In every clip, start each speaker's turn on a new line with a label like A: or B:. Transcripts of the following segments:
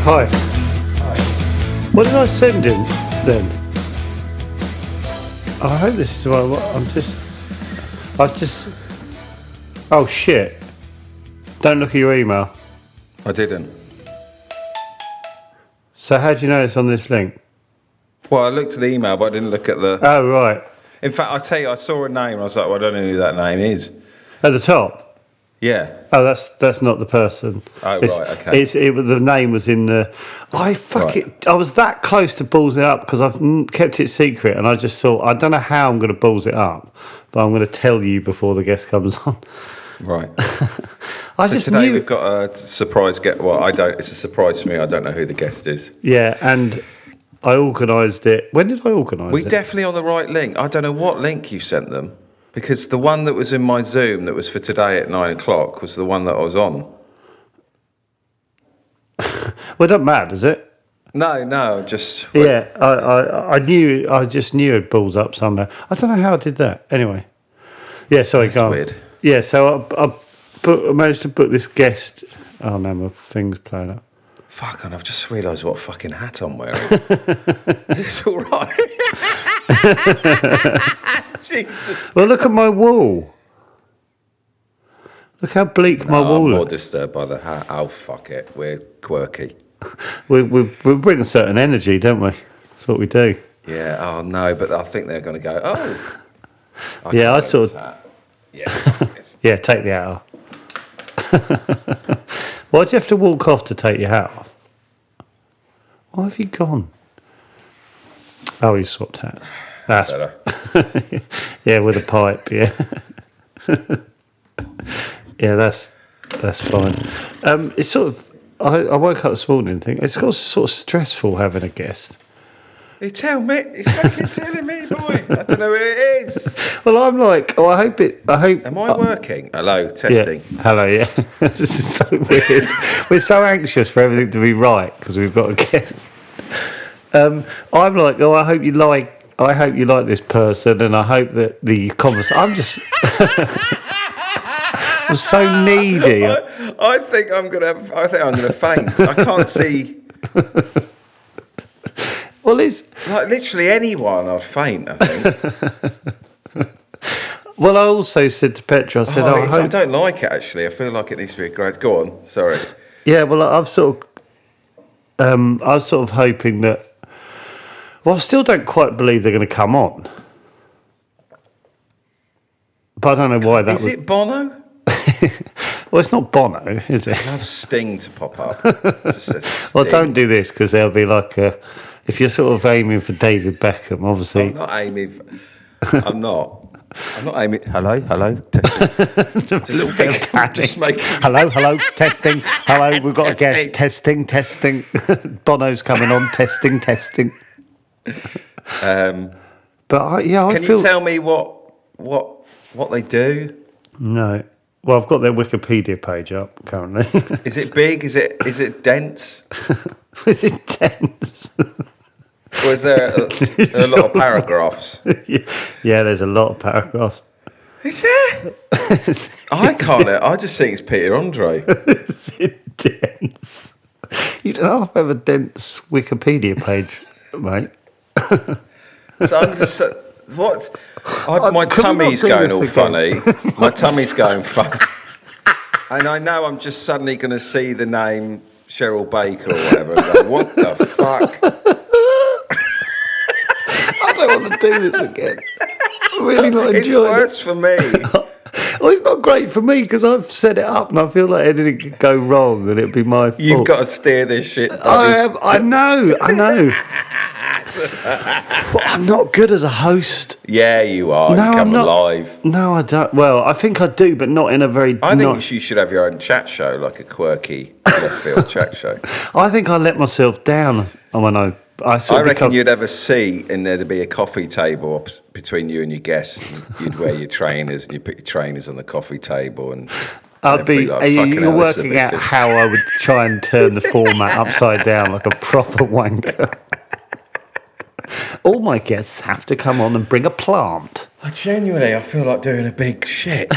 A: Hi. What did I send him then? I hope this is what I just. Oh shit! Don't look at your email.
B: I didn't.
A: So how do you know it's on this link?
B: Well, I looked at the email, but I didn't look at the.
A: Oh right.
B: In fact, I tell you, I saw a name. I was like, well, I don't know who that name is.
A: At the top.
B: Yeah.
A: Oh, that's not the person.
B: Oh right, okay.
A: The name was in the. I was that close to balls it up because I've kept it secret, and I just thought I don't know how I'm going to balls it up, but I'm going to tell you before the guest comes on.
B: Right.
A: Today
B: we've got a surprise guest. Well, I don't. It's a surprise to me. I don't know who the guest is.
A: Yeah, and I organised it. When did I organise it?
B: We're definitely on the right link. I don't know what link you sent them, because the one that was in my Zoom that was for today at 9 o'clock was the one that I was on.
A: Well, it doesn't matter, does it?
B: No, just...
A: Yeah, I just knew it balls up somehow. I don't know how I did that. Anyway. Yeah, sorry,
B: That's
A: go on.
B: weird.
A: Yeah, so I managed to book this guest. Oh no, my thing's playing up.
B: Fuck, and I've just realised what fucking hat I'm wearing. Is this all right? Jesus.
A: Well, look at my wall. Look how bleak my wall
B: I'm more
A: looks.
B: disturbed by the hat. Oh, fuck it. We're quirky.
A: We bring a certain energy, don't we? That's what we do.
B: Yeah, oh no, but I think they're going to go, oh.
A: Yeah, I sort of...
B: Yeah.
A: Yeah, take the hat off. Why'd you have to walk off to take your hat off? Why have you gone? Oh, you swapped hats. That's
B: better.
A: Yeah, with a pipe, yeah. Yeah, that's fine. It's sort of... I woke up this morning and think it's got sort of stressful having a guest.
B: You tell me, you're fucking telling me, boy. I don't know who it is.
A: Well, I'm like, I hope.
B: Am I working? Hello, testing.
A: Yeah. Hello, yeah. This is so weird. We're so anxious for everything to be right because we've got a guest. I'm like, I hope you like this person, and I hope that the conversation. I'm so needy.
B: I think I'm gonna faint. I can't see.
A: Well, it's
B: like literally anyone. I'd faint. I think.
A: Well, I also said to Petra, I said,
B: I don't like it actually. I feel like it needs to be a grade. Go on. Sorry.
A: Yeah, well, I was sort of hoping that. Well, I still don't quite believe they're going to come on, but I don't know why that.
B: Is it Bono?
A: Well, it's not Bono, is it?
B: I love Sting to pop up.
A: Well, don't do this because there'll be like a. If you're sort of aiming for David Beckham, obviously.
B: I'm not aiming. I'm not aiming. Hello. Just make.
A: Hello. Testing. Hello. We've got a guest. Testing. Bono's coming on. Testing. But
B: can you tell me what they do?
A: No. Well, I've got their Wikipedia page up currently.
B: Is it big? Is it dense?
A: Is it dense?
B: Or is there a lot of paragraphs?
A: Yeah, there's a lot of paragraphs.
B: Is there? I can't. I just think it's Peter Andre.
A: Is it dense? You don't have a dense Wikipedia page, mate.
B: So I'm just... What? My tummy's going all funny. My tummy's going funny. And I know I'm just suddenly going to see the name Cheryl Baker or whatever and go, what the fuck?
A: I don't want to do this again. I'm really not enjoying it.
B: It's worse for me.
A: Well, it's not great for me because I've set it up and I feel like anything could go wrong and it'd be my fault.
B: You've got to steer this shit.
A: I know. Well, I'm not good as a host.
B: Yeah, you are.
A: No,
B: you come
A: I'm not.
B: alive.
A: No, I don't. Well, I think I do, but not in a very...
B: I think you should have your own chat show, like a quirky left field chat show.
A: I think I let myself down when I
B: reckon you'd have a seat and there'd be a coffee table between you and your guests. You'd wear your trainers and you put your trainers on the coffee table and...
A: I'd be... Like, you're working out how I would try and turn the format upside down like a proper wanker. All my guests have to come on and bring a plant.
B: I feel like doing a big shit.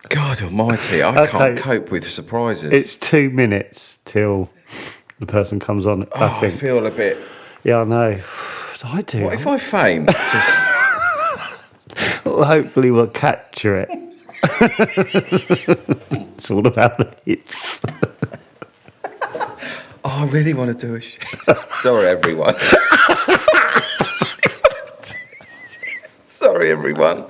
B: God, God almighty, I can't cope with surprises.
A: It's 2 minutes till the person comes on, I think.
B: I feel a bit...
A: Yeah, I know. I do.
B: What if I faint? Just...
A: Well, hopefully we'll capture it. It's all about the hits.
B: I really want to do a shit. Sorry, everyone. Sorry, everyone.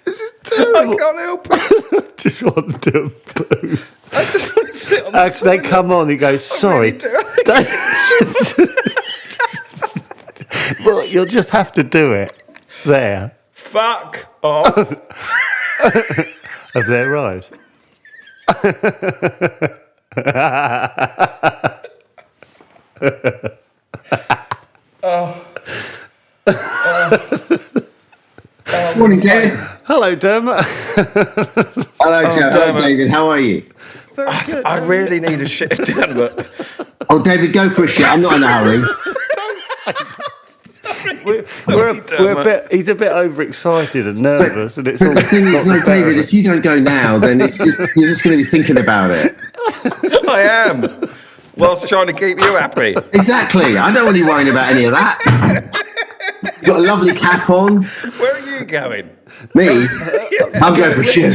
A: This is terrible.
B: I can't help it.
A: I just want to do a poo.
B: I just want to sit on the toilet.
A: They come on, he goes, sorry. Well, you'll just have to do it. There.
B: Fuck off.
A: Have they arrived?
C: Morning, David.
A: Hello, Dermot.
C: Hello, Joe. Hello, David. How are you?
A: Very good.
B: I really need a shit down, but...
C: Oh, David, go for a shit. I'm not in a hurry.
A: We're a bit. He's a bit overexcited and nervous, and it's all.
C: But the thing is, no, David, if you don't go now, then it's just you're just going to be thinking about it.
B: I am. Whilst trying to keep you happy.
C: Exactly. I don't want you worrying about any of that. You've got a lovely cap on.
B: Where are you going?
C: Me? I'm going for shit.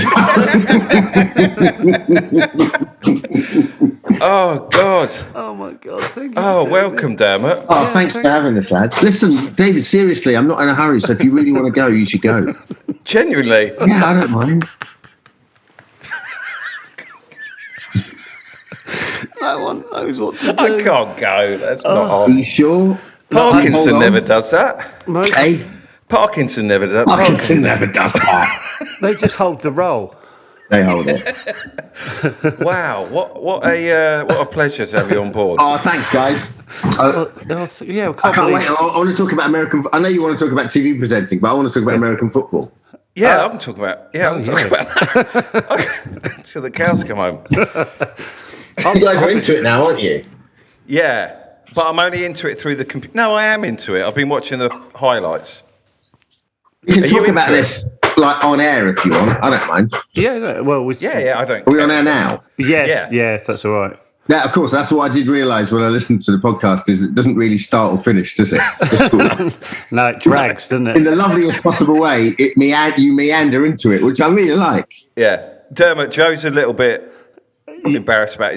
B: Oh, God.
A: Oh my God! Thank you.
B: Oh, welcome, Dermot.
C: Oh, thanks for having us, lad. Listen, David, seriously, I'm not in a hurry, so if you really want to go, you should go.
B: Genuinely.
C: Yeah, I don't mind.
A: No one knows what to do.
B: I can't go. That's not
C: Are
B: on.
C: you sure?
B: Parkinson
C: Hold on.
B: never does that.
A: No,
C: Hey,
B: Parkinson never does that.
C: Parkinson never does that.
A: they just hold the role.
C: They hold it.
B: Wow, what a pleasure to have you on board.
C: Oh, thanks, guys.
A: Yeah,
C: I can't wait. I want to talk about American. I know you want to talk about TV presenting, but I want to talk about American football.
B: Yeah, I can talk about. Yeah, I can talk about that till the cows come home.
C: You guys are into it now, aren't you?
B: Yeah, but I'm only into it through the computer. No, I am into it. I've been watching the highlights.
C: You can
B: Are
C: talk
B: you
C: about
B: into it?
C: this like on air if you want. I don't mind.
A: Yeah, no, well,
B: Yeah, I don't.
C: Are we on air now?
A: yes, yeah, if that's all right.
C: Yeah, of course. That's what I did realise when I listened to the podcast. Is it doesn't really start or finish, does it? Just sort of,
A: No, it drags, doesn't
C: in
A: it?
C: the loveliest possible way, you meander into it, which I really like.
B: Yeah, Dermot. Joe's a little bit embarrassed about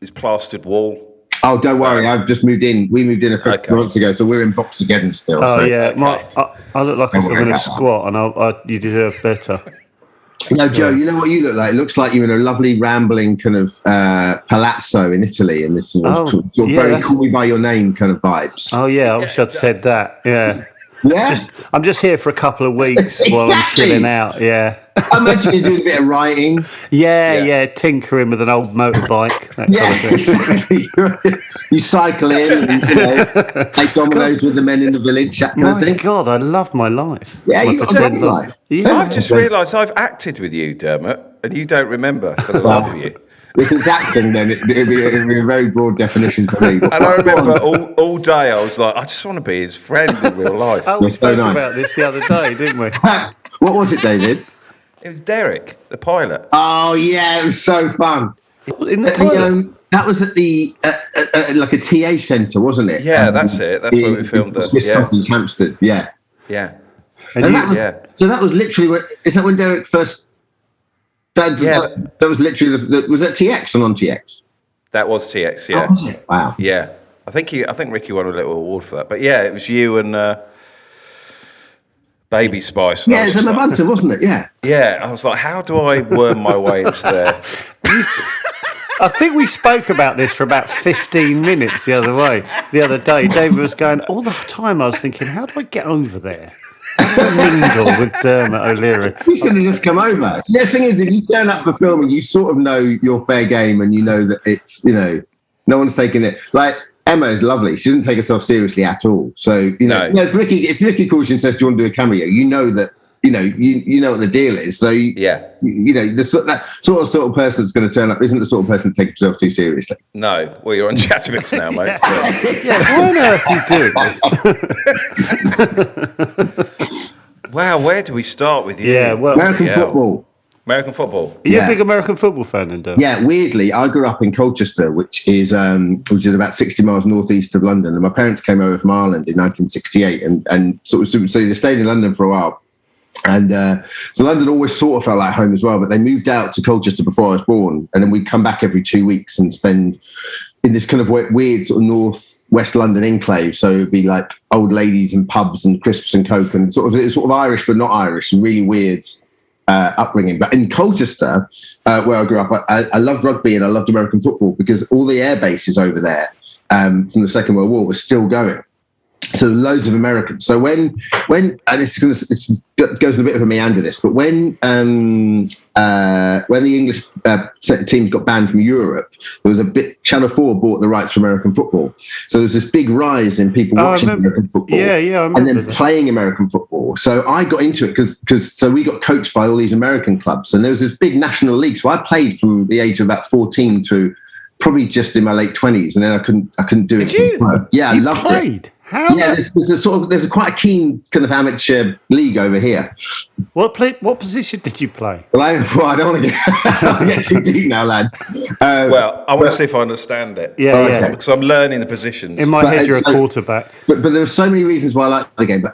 B: his plastered wall.
C: Oh, don't worry. I've just moved in. We moved in a few months ago, so we're in Boxageddon still.
A: Oh
C: so.
A: yeah,
B: Okay.
A: I look like I'm sort of in a squat, and you deserve better.
C: No, Joe, you know what you look like? It looks like you're in a lovely rambling kind of palazzo in Italy, and this sort of very call me by your name kind of vibes.
A: Oh yeah, I wish I'd said that. Yeah.
C: Yeah?
A: I'm just here for a couple of weeks while I'm
C: Exactly.
A: chilling out. Yeah.
C: I imagine you're doing a bit of writing.
A: Yeah, tinkering with an old motorbike. That
C: Yeah,
A: kind of thing.
C: exactly. You cycle in and, play dominoes with the men in the village, that kind of
A: My
C: thing.
A: God, I love my life.
C: Yeah,
A: My
C: you've got a
A: pretend
C: great life.
A: Yeah.
B: I've just realised I've acted with you, Dermot, and you don't remember for the life of you.
C: If it's acting, then it'd be a very broad definition for me.
B: And I remember all day I was like, I just want to be his friend in real life.
A: Oh, we
C: That's so
A: spoke
C: nice.
A: about this the other day, didn't we?
C: What was it, David?
B: It was Derek, the pilot.
C: Oh, yeah, it was so fun.
A: In the pilot.
C: That was at the like a TA centre, wasn't it?
B: Yeah, that's it. That's where we filmed it.
C: Swiss
B: Yeah.
C: Cottage, Hampstead. Yeah.
B: Yeah.
A: And
C: And
A: you-
C: that was,
B: yeah.
C: So that was literally. Is that when Derek first? That was literally. Was that TX or non TX?
B: That was TX, yeah.
C: Oh, was it? Wow.
B: Yeah. I think Ricky won a little award for that. But yeah, it was you and Baby Spice. And I
C: Yeah,
B: was
C: it's a
B: just like-
C: Mabanta, wasn't it? Yeah.
B: Yeah, I was like, how do I worm my way into there?
A: I think we spoke about this for about 15 minutes the other day. David was going, all the time I was thinking, how do I get over there? How do I mingle with Dermot O'Leary?
C: You should have just come over. The thing is, if you turn up for filming, you sort of know your fair game, and you know that it's no one's taking it. Like Emma is lovely; she doesn't take herself seriously at all. So
B: No.
C: if Ricky calls you and says, "Do you want to do a cameo?" You know that you know what the deal is. So
B: Yeah.
C: that sort of person that's going to turn up isn't the sort of person to take himself too seriously.
B: No. Well, you're on Chatalogue now, mate.
A: Yeah, why on earth are you doing this?
B: Wow, where do we start with you?
A: Yeah, well,
C: American
B: yeah.
C: football.
B: American football.
A: Are you
C: Yeah.
A: a big American football fan, then, Dermot?
C: Yeah, weirdly, I grew up in Colchester, which is about 60 miles northeast of London, and my parents came over from Ireland in 1968, and so they stayed in London for a while. And so London always sort of felt like home as well, but they moved out to Colchester before I was born, and then we'd come back every 2 weeks and spend in this kind of weird sort of north-west London enclave. So it'd be like old ladies and pubs and crisps and coke, and sort of Irish but not Irish, and really weird upbringing. But in Colchester, where I grew up, I loved rugby and I loved American football because all the air bases over there from the Second World War were still going. So loads of Americans. So when and it goes in a bit of a meander this, but when the English teams got banned from Europe, there was Channel 4 bought the rights for American football. So there was this big rise in people watching American football.
A: Yeah, I remember.
C: And then playing American football. So I got into it because we got coached by all these American clubs, and there was this big national league. So I played from the age of about 14 to probably just in my late 20s, and then I couldn't do it.
A: Did you?
C: Yeah, I loved it.
A: How?
C: Yeah, there's quite a keen kind of amateur league over here.
A: What position did you play?
C: Well, I don't want to get too deep now, lads.
B: Well, I want to see if I understand it.
A: Yeah,
C: okay.
B: Because I'm learning the positions.
A: In my head, you're a quarterback.
C: But there are so many reasons why I like the game.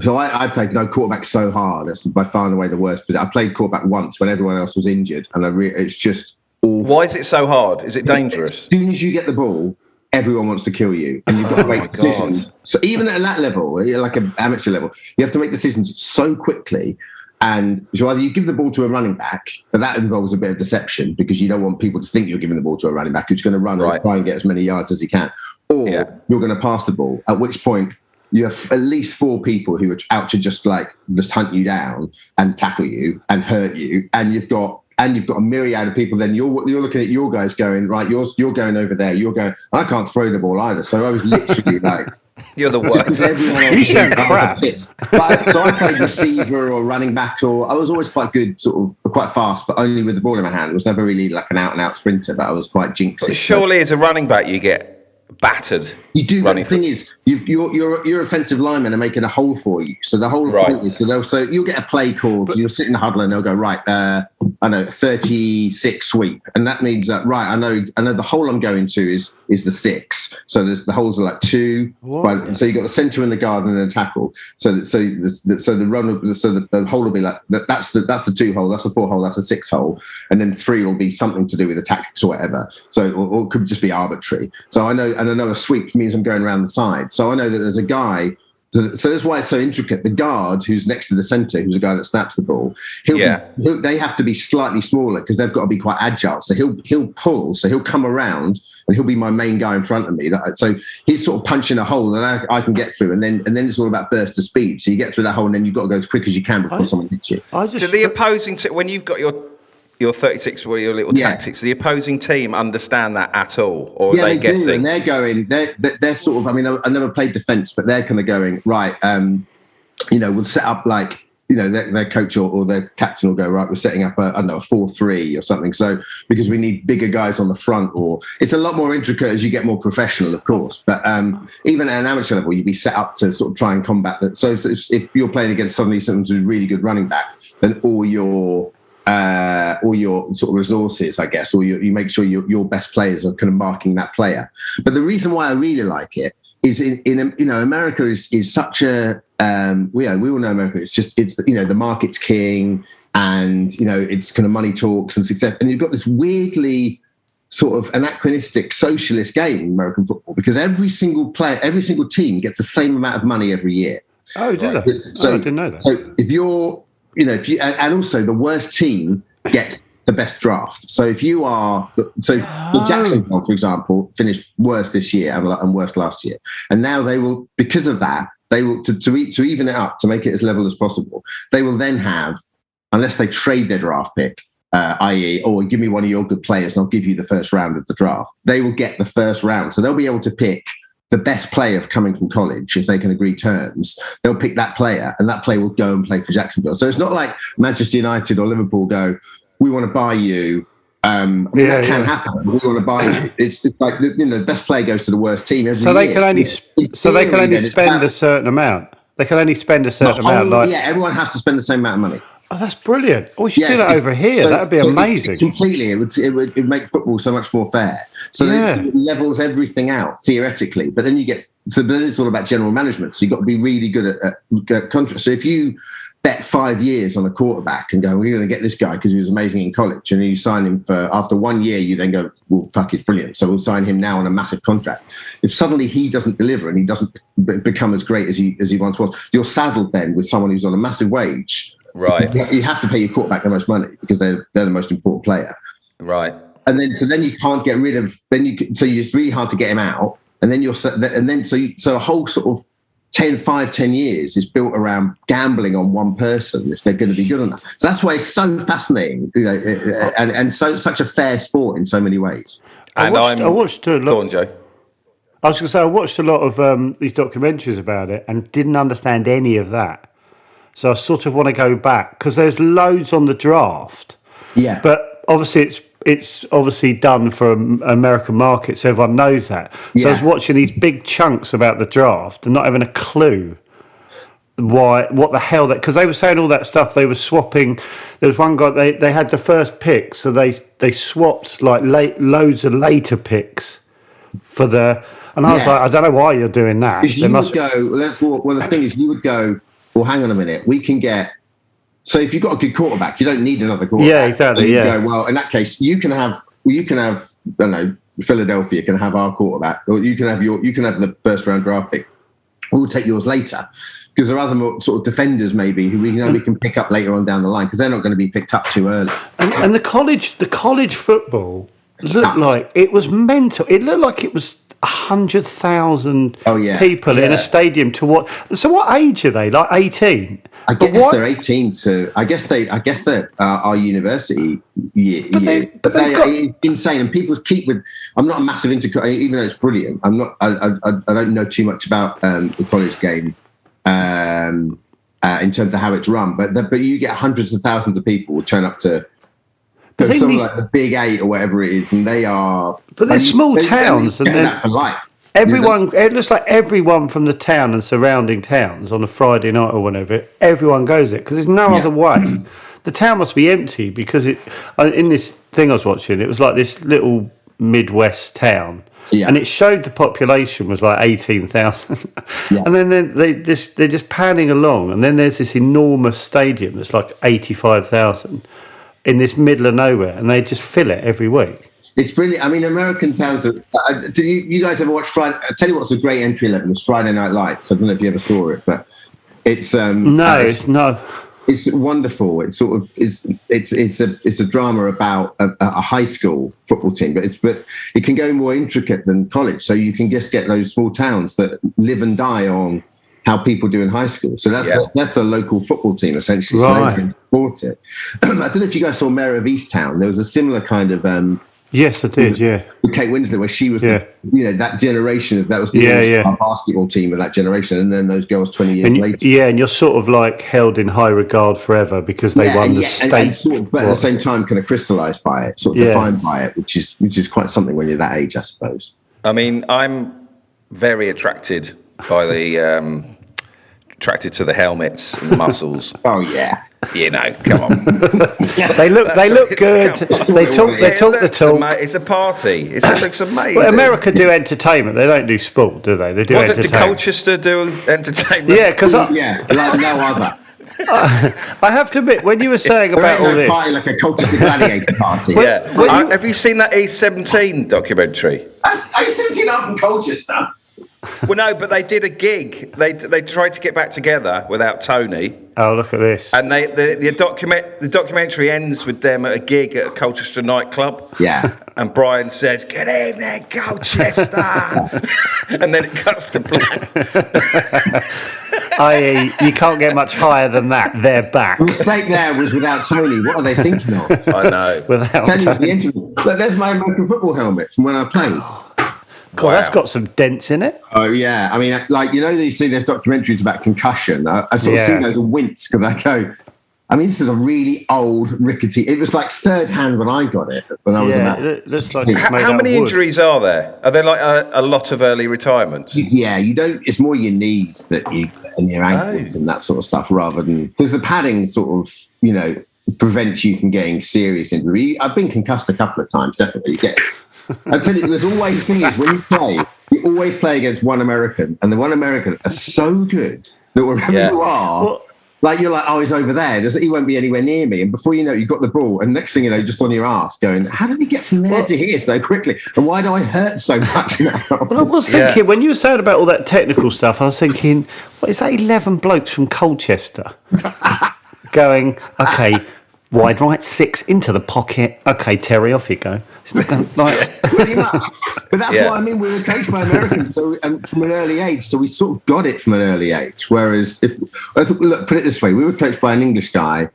C: So I played no quarterback so hard. That's by far and away the worst. But I played quarterback once when everyone else was injured, and it's just awful.
B: Why is it so hard? Is it dangerous?
C: As soon as you get the ball, everyone wants to kill you, and you've got to make decisions. So even at that level, like an amateur level, you have to make decisions so quickly. And so either you give the ball to a running back, but that involves a bit of deception because you don't want people to think you're giving the ball to a running back who's going to run and try and get as many yards as he can. Or you're going to pass the ball, at which point you have at least 4 people who are out to just hunt you down and tackle you and hurt you, and you've got a myriad of people. Then you're looking at your guys going, right, you're going over there, you're going, and I can't throw the ball either. So I was literally like,
B: you're the worst.
A: You sound crap.
C: So I played receiver or running back, or I was always quite good, sort of quite fast, but only with the ball in my hand. I was never really like an out and out sprinter, but I was quite jinxy.
B: But surely as a running back you get battered.
C: You do, but the thing is, your offensive linemen are making a hole for you. So the whole point is, so you'll get a play called, you'll sit in the huddle and they'll go, right, I know, 36 sweep. And that means that, right, I know the hole I'm going to is the 6. So the holes are like 2. So you've got the center and the guard and then the tackle. So the hole will be like, that's the 2 hole, that's the 4 hole, that's the 6 hole. And then 3 will be something to do with the tactics or whatever. So, or it could just be arbitrary. So I know, and another sweep means I'm going around the side. So I know that there's a guy. So that's why it's so intricate. The guard who's next to the centre, who's a guy that snaps the ball, they have to be slightly smaller because they've got to be quite agile. So he'll pull, so he'll come around and he'll be my main guy in front of me. So he's sort of punching a hole and I can get through. And then it's all about burst of speed. So you get through that hole and then you've got to go as quick as you can before someone hits you.
B: Do the opposing when you've got your 36 or your little tactics, the opposing team understand that at all, or are they guessing?
C: Do, and they're going. They're sort of. I mean, I never played defence, but they're kind of going right. We'll set up like their coach or their captain will go right. We're setting up a 4-3 or something. So because we need bigger guys on the front, or it's a lot more intricate as you get more professional, of course. But even at an amateur level, you'd be set up to sort of try and combat that. So if you're playing against someone who's a really good running back, then all your sort of resources, I guess, or you make sure your best players are kind of marking that player. But the reason why I really like it is in America is such a we all know America. It's the market's king, and it's kind of money talks and success, and you've got this weirdly sort of anachronistic socialist game in American football because every single team gets the same amount of money every year.
A: Oh, did they?
C: So
A: I didn't know that.
C: So if you're and also the worst team get the best draft. So if you are, Jacksonville, for example, finished worst this year and worst last year, and now they will, because of that, they will to even it up to make it as level as possible. They will then have, unless they trade their draft pick, i.e., give me one of your good players and I'll give you the first round of the draft. They will get the first round, so they'll be able to pick the best player coming from college, if they can agree terms, they'll pick that player and that player will go and play for Jacksonville. So it's not like Manchester United or Liverpool go, we want to buy you. That can happen. We want to buy you. It's like, the best player goes to the worst team every year.
A: They can only spend a certain amount. They can only spend a certain amount.
C: Everyone has to spend the same amount of money.
A: Oh, that's brilliant. We should do that over here.
C: So,
A: That'd be amazing.
C: Completely, it would make football so much more fair. So it levels everything out theoretically, but then then it's all about general management. So you've got to be really good at contracts. So if you bet 5 years on a quarterback and go, we're going to get this guy because he was amazing in college, and then you sign him for after 1 year, you then go, well, fuck, it's brilliant. So we'll sign him now on a massive contract. If suddenly he doesn't deliver and he doesn't become as great as he once was, you're saddled then with someone who's on a massive wage.
B: Right.
C: You have to pay your quarterback the most money because they're the most important player.
B: Right.
C: And then you can't get rid of. So it's really hard to get him out. And then so a whole sort of 10 years is built around gambling on one person if they're going to be good enough. So that's why it's so fascinating, and such a fair sport in so many ways.
A: I watched a lot.
B: Go on, Joe.
A: I was going to say I watched a lot of these documentaries about it and didn't understand any of that. So I sort of want to go back because there's loads on the draft.
C: Yeah.
A: But obviously it's obviously done for American markets. So everyone knows that. So I was watching these big chunks about the draft and not having a clue what the hell that, because they were saying all that stuff. They were swapping. There was one guy, they had the first pick, so they swapped like loads of later picks for the, and I was like, I don't know why you're doing that.
C: The thing is, you would go, well, hang on a minute, we can get. So if you've got a good quarterback, you don't need another quarterback.
A: Yeah, exactly.
C: So go, well, in that case, you can have. I don't know. Philadelphia can have our quarterback, or you can have the first round draft pick. We'll take yours later because there are other sort of defenders maybe who we can pick up later on down the line because they're not going to be picked up too early.
A: And the college football looked like it was mental. It looked like it was 100,000 people in a stadium to watch. So what age are they? Like 18?
C: I guess they're 18 to. I guess they're our university year. But it's insane, and people keep with. I'm not a massive into, even though it's brilliant. I'm not. I don't know too much about the college game in terms of how it's run. But you get hundreds of thousands of people will turn up to. Something like the Big 8 or whatever it is, and they are.
A: But they're small towns, and
C: that for life.
A: Everyone, it looks like everyone from the town and surrounding towns on a Friday night or whenever, everyone goes there because there's no other way. The town must be empty because in this thing I was watching, it was like this little Midwest town, and it showed the population was like 18,000, and then they're just panning along, and then there's this enormous stadium that's like 85,000 in this middle of nowhere, and they just fill it every week.
C: It's brilliant. I mean, American towns. Do you guys ever watch Friday? I'll tell you what's a great entry level. It's Friday Night Lights. I don't know if you ever saw it, but it's no. It's wonderful. It's sort of it's a drama about a high school football team, but it can go more intricate than college. So you can just get those small towns that live and die on how people do in high school. So that's the local football team essentially.
A: Right.
C: So they can support it. I don't know if you guys saw Mayor of Easttown. There was a similar kind of.
A: Yes, I did. Yeah,
C: with Kate Winslet, where she was, that generation. That was the basketball team of that generation, and then those girls 20 years later. Yeah,
A: and you're sort of like held in high regard forever because they won the state.
C: And sort of, but at the same time, kind of crystallised by it, sort of defined by it, which is quite something when you're that age, I suppose.
B: I mean, I'm very attracted by attracted to the helmets and the muscles.
C: Oh yeah.
B: You know, come on.
A: They look good. They talk the talk.
B: It's a party. It looks amazing.
A: Well, America do entertainment. They don't do sport, do they? They do entertainment.
B: Did Colchester do entertainment?
C: Yeah, because like no other.
A: I have to admit, when you were saying about all this,
C: party like a Colchester gladiator party.
B: Have you seen that E17 documentary?
C: E17 up from Colchester.
B: Well, no, but they did a gig. They tried to get back together without Tony.
A: Oh, look at this!
B: And the documentary ends with them at a gig at a Colchester nightclub.
C: Yeah.
B: And Brian says, "Good evening, Colchester," and then it cuts to black.
A: I.e., you can't get much higher than that. They're back.
C: The mistake there was without Tony. What are they thinking of?
B: I know.
A: Without Tony.
C: Look, there's my American football helmet from when I played.
A: God, that's got some dents in it.
C: Oh, yeah. I mean, like, you see there's documentaries about concussion. I sort of see those and wince because I go, I mean, this is a really old, rickety. It was like third hand when I got it. When I was about.
A: It looks like it's made
B: How
A: out
B: many
A: of wood.
B: injuries are there? Are there like a lot of early retirements?
C: Yeah, you don't. It's more your knees that you and your ankles and that sort of stuff, rather than because the padding sort of prevents you from getting serious injury. I've been concussed a couple of times, definitely. You get. I tell you, there's always the thing is when you always play against one American, and the one American are so good that wherever you are.
A: Well,
C: like you're like, oh, he's over there. He won't be anywhere near me. And before you know it, you've got the ball. And next thing you know, just on your ass going, how did he get from there to here so quickly? And why do I hurt so much now?
A: Well, I was thinking, when you were saying about all that technical stuff, I was thinking, what is that 11 blokes from Colchester going, okay, wide right, 6 into the pocket. Okay, Terry, off you go. It's not going like...
C: Pretty much. But that's what I mean. We were coached by Americans from an early age. So we sort of got it from an early age. Whereas, look, put it this way, we were coached by an English guy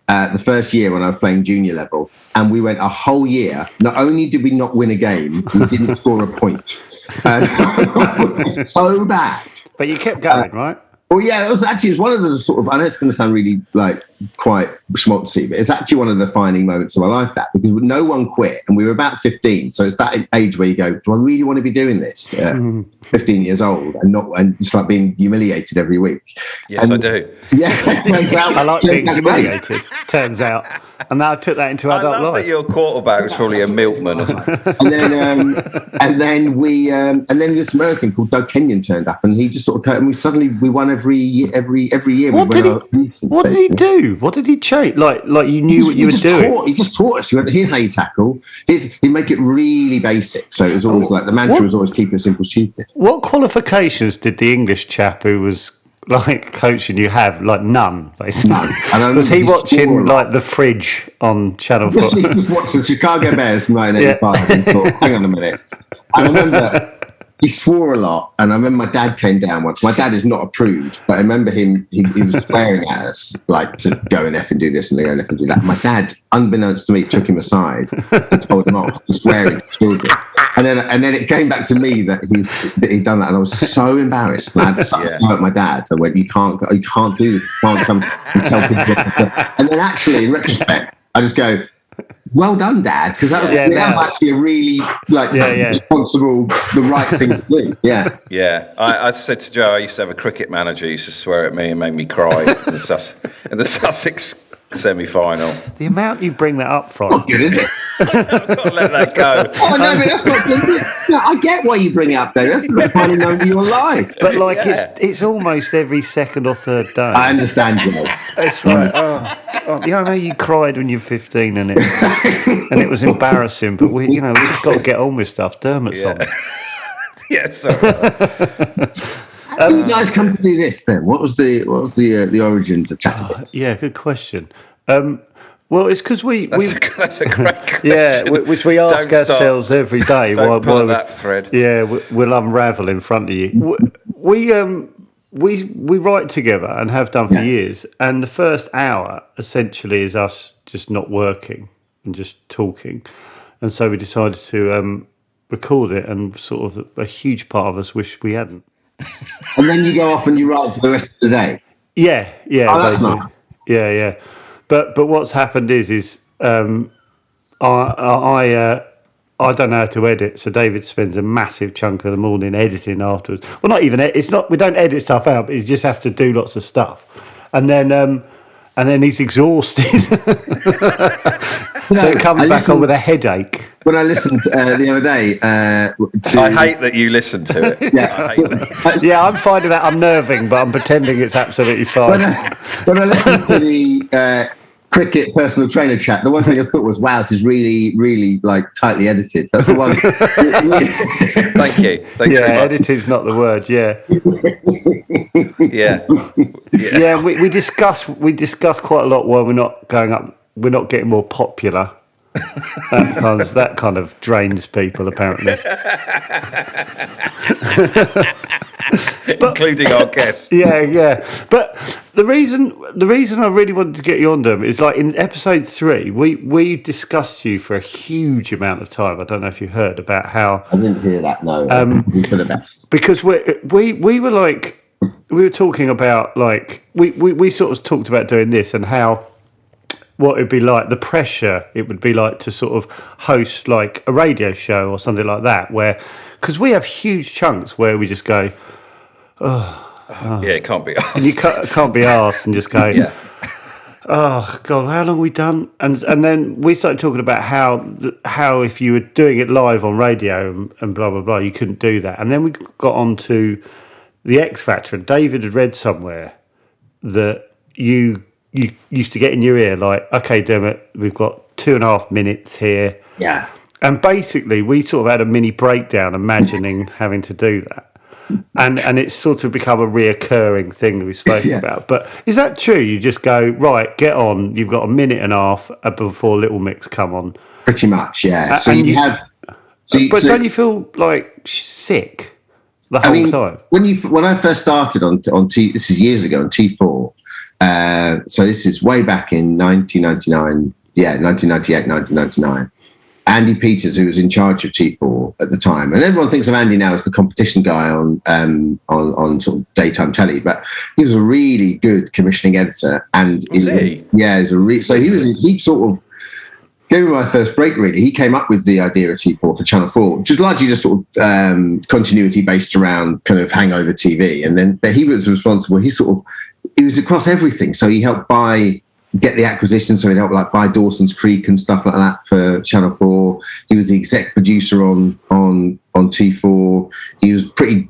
C: the first year when I was playing junior level. And we went a whole year. Not only did we not win a game, we didn't score a point. It was so bad.
A: But you kept going, right?
C: Well, yeah, it was one of the sort of, I know it's going to sound really like quite schmaltzy, but it's actually one of the defining moments of my life, that, because no one quit and we were about 15. So it's that age where you go, do I really want to be doing this? 15 years old and just like being humiliated every week.
B: Yes, I do.
C: Yeah, turns out,
A: I like being humiliated, turns out. And now I took that into adult life.
B: I love that your quarterback was probably a milkman or something.
C: and then this American called Doug Kenyon turned up, and he just sort of, and we won every year.
A: What did he do? What did he change? Like you knew what you were doing.
C: He just taught us. He went, here's how you tackle. He'd make it really basic. So it was always like the mantra was always keep it simple, stupid.
A: What qualifications did the English chap who was like coaching you have? Like none, basically.
C: None.
A: Was he watching like The Fridge on Channel 4?
C: He just watched the Chicago Bears from 1985 and thought, hang on a minute. I remember he swore a lot, and I remember my dad came down once. My dad is not a prude, but I remember he was swearing at us, like, to go and F and do this and go and F and do that. My dad, unbeknownst to me, took him aside and told him off for swearing at children. And then it came back to me that he'd done that, and I was so embarrassed. And I had to start to my dad. I went, you can't do this. You can't come and tell people what to do. And then actually, in retrospect, I just go, well done, Dad, because that was actually a really responsible, the right thing to do. Yeah.
B: Yeah. I said to Joe, I used to have a cricket manager who used to swear at me and make me cry in the Sussex semi-final.
A: The amount you bring that up from.
C: Not good, is it?
B: I've got to let that go.
C: Oh, no, but that's not good. No, I get why you bring it up, though. That's the funny moment of your life.
A: But like, it's almost every second or third day.
C: I understand, you know.
A: It's like, I know you cried when you were 15 and it was embarrassing, but we've just got to get on with stuff. Dermot's on.
B: Yes.
C: How did you guys come to do this then? What was the origins of Chatalogue?
A: Yeah, good question. Well, it's because
B: that's a great question.
A: Yeah, which we ask ourselves every day.
B: Don't pull that thread.
A: Yeah, we'll unravel in front of you. We write together and have done for years. And the first hour essentially is us just not working and just talking. And so we decided to record it, and sort of a huge part of us wish we hadn't.
C: And then you go off and you write for the rest of the day.
A: Yeah.
C: Oh, that's nice.
A: Yeah. But what's happened is I don't know how to edit, so David spends a massive chunk of the morning editing afterwards. Well, not even we don't edit stuff out, but you just have to do lots of stuff, and then he's exhausted, so it comes back on with a headache.
C: When I listened the other day
B: I hate that you listen to it.
A: Yeah, I'm finding that unnerving, but I'm pretending it's absolutely fine.
C: When I listened to the cricket personal trainer chat, the one thing I thought was, wow, this is really, really like tightly edited. That's the one.
B: Thank you.
A: Edited's not the word. Yeah, we discuss quite a lot why we're not going up. We're not getting more popular. That kind of drains people, apparently.
B: Including our guests.
A: Yeah. But the reason I really wanted to get you on them is, like, in episode 3, we discussed you for a huge amount of time. I don't know if you heard about how.
C: I didn't hear that. No. For the best. Because
A: we were talking about, like, we sort of talked about doing this and how what it'd be like, the pressure it would be like to sort of host like a radio show or something like that, where, because we have huge chunks where we just go,
B: yeah, it can't be asked.
A: and you can't be asked, and just go,
B: Yeah.
A: oh God, how long have we done? And then we started talking about how if you were doing it live on radio and blah blah blah, you couldn't do that. And then we got on to the X Factor, and David had read somewhere that you used to get in your ear like, okay, Dermot, we've got 2.5 minutes here.
C: Yeah.
A: And basically, we sort of had a mini breakdown imagining having to do that. And it's sort of become a reoccurring thing that we've spoken about. But is that true? You just go, right, get on. You've got 1.5 minutes before Little Mix come on.
C: Pretty much, yeah. So
A: don't you feel like sick the whole time?
C: When I first started on T, this is years ago on T4. So this is way back in 1999. Yeah, 1998, 1999. Andy Peters, who was in charge of T4 at the time, and everyone thinks of Andy now as the competition guy on sort of daytime telly, but he was a really good commissioning editor. And he sort of gave me my first break. Really, he came up with the idea of T4 for Channel 4, which was largely just sort of continuity based around kind of hangover TV, but he was responsible. He was across everything, so he helped get the acquisition, so he'd help like buy Dawson's Creek and stuff like that for Channel 4. He was the exec producer on T4. He was pretty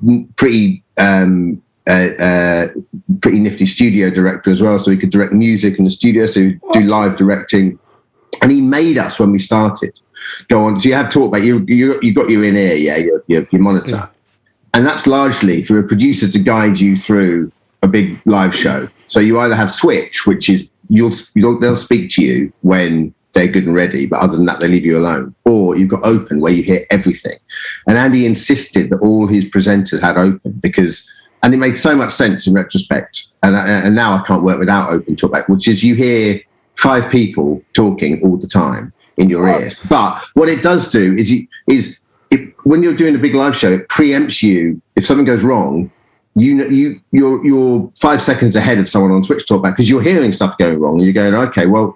C: nifty studio director as well, so he could direct music in the studio, so he'd do live directing. And he made us, when we started, go on. So you have talk about you got your in-ear, your monitor, and that's largely for a producer to guide you through a big live show. So you either have switch, which is they'll speak to you when they're good and ready, but other than that, they leave you alone. Or you've got open, where you hear everything. And Andy insisted that all his presenters had open and it made so much sense in retrospect. And now I can't work without open talkback, which is you hear 5 people talking all the time in your ears. But what it does do is when you're doing a big live show, it preempts you. If something goes wrong, you're 5 seconds ahead of someone on Switch talkback, because you're hearing stuff going wrong, and you're going, okay, well,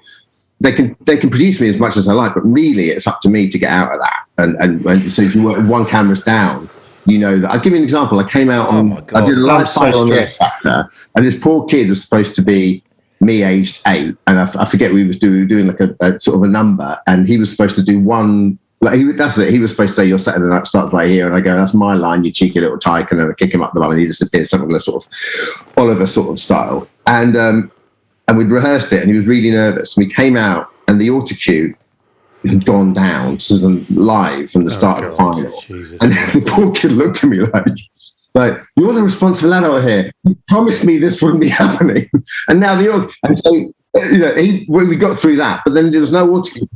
C: they can produce me as much as I like, but really it's up to me to get out of that. And so if you work one camera's down, you know that. I'll give you an example. I came out I did a live final on the X Factor, and this poor kid was supposed to be me, aged 8, and I forget we were doing like a sort of a number, and he was supposed to do one. That's it. He was supposed to say, your Saturday night starts right here. And I go, that's my line, you cheeky little tyke. And then I kick him up the bum, and he disappeared, something like sort of Oliver sort of style. And we'd rehearsed it, and he was really nervous. And we came out, and the autocue had gone down live from the start of the final. Jesus. And the poor kid looked at me like, you're the responsible adult here. You promised me this wouldn't be happening. And now and so, we got through that. But then there was no autocue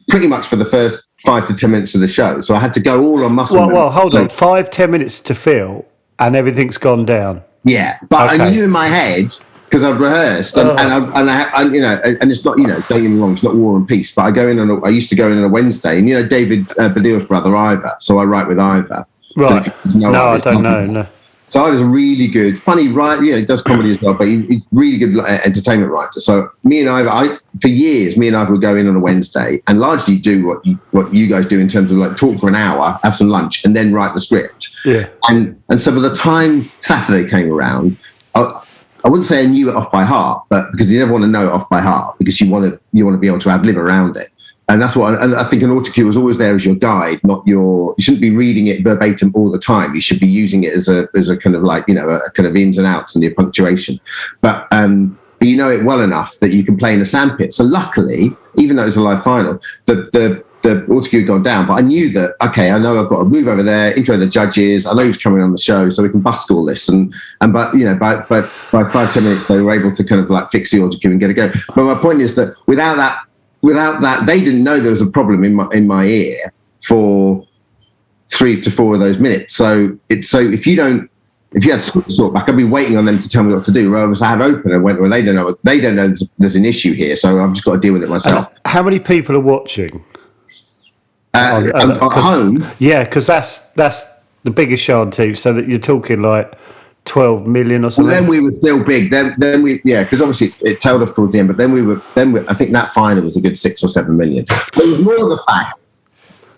C: pretty much for the first 5 to 10 minutes of the show. So I had to go all on muscle.
A: Well, hold on. 5-10 minutes to fill, and everything's gone down.
C: Yeah, but I knew in my head, because I'd rehearsed, and it's not, don't get me wrong, it's not War and Peace, but I used to go in on a Wednesday, and David Baddiel's brother Ivor, so I write with Ivor.
A: Right. I don't know. No.
C: So I was a really good, funny writer. He does comedy as well, but he's really good entertainment writer. So me and Ivor, for years, me and Ivor would go in on a Wednesday and largely do what you guys do in terms of like talk for an hour, have some lunch, and then write the script.
A: Yeah.
C: And so by the time Saturday came around, I wouldn't say I knew it off by heart, but because you never want to know it off by heart, because you want to be able to ad-lib around it. And that's and I think an autocue was always there as your guide, you shouldn't be reading it verbatim all the time. You should be using it as a kind of like, a kind of ins and outs and your punctuation. But you know it well enough that you can play in a sandpit. So luckily, even though it was a live final, the autocue had gone down, but I knew that, okay, I know I've got to move over there, intro the judges, I know who's coming on the show, so we can busk all this. But by 5-10 minutes, they were able to kind of like fix the autocue and get it going. But my point is that without that, they didn't know there was a problem in my ear for 3 to 4 of those minutes. So if you had sort back, I'd be waiting on them to tell me what to do. Whereas I had open and went, well, they don't know there's an issue here, so I've just got to deal with it myself.
A: How many people are watching?
C: At home?
A: Yeah, because that's the biggest show on TV. So that you're talking like 12 million or
C: Well,
A: something.
C: then we were still big. Then we, because obviously it tailed off towards the end. But then I think that final was a good 6 or 7 million. But it was more the fact.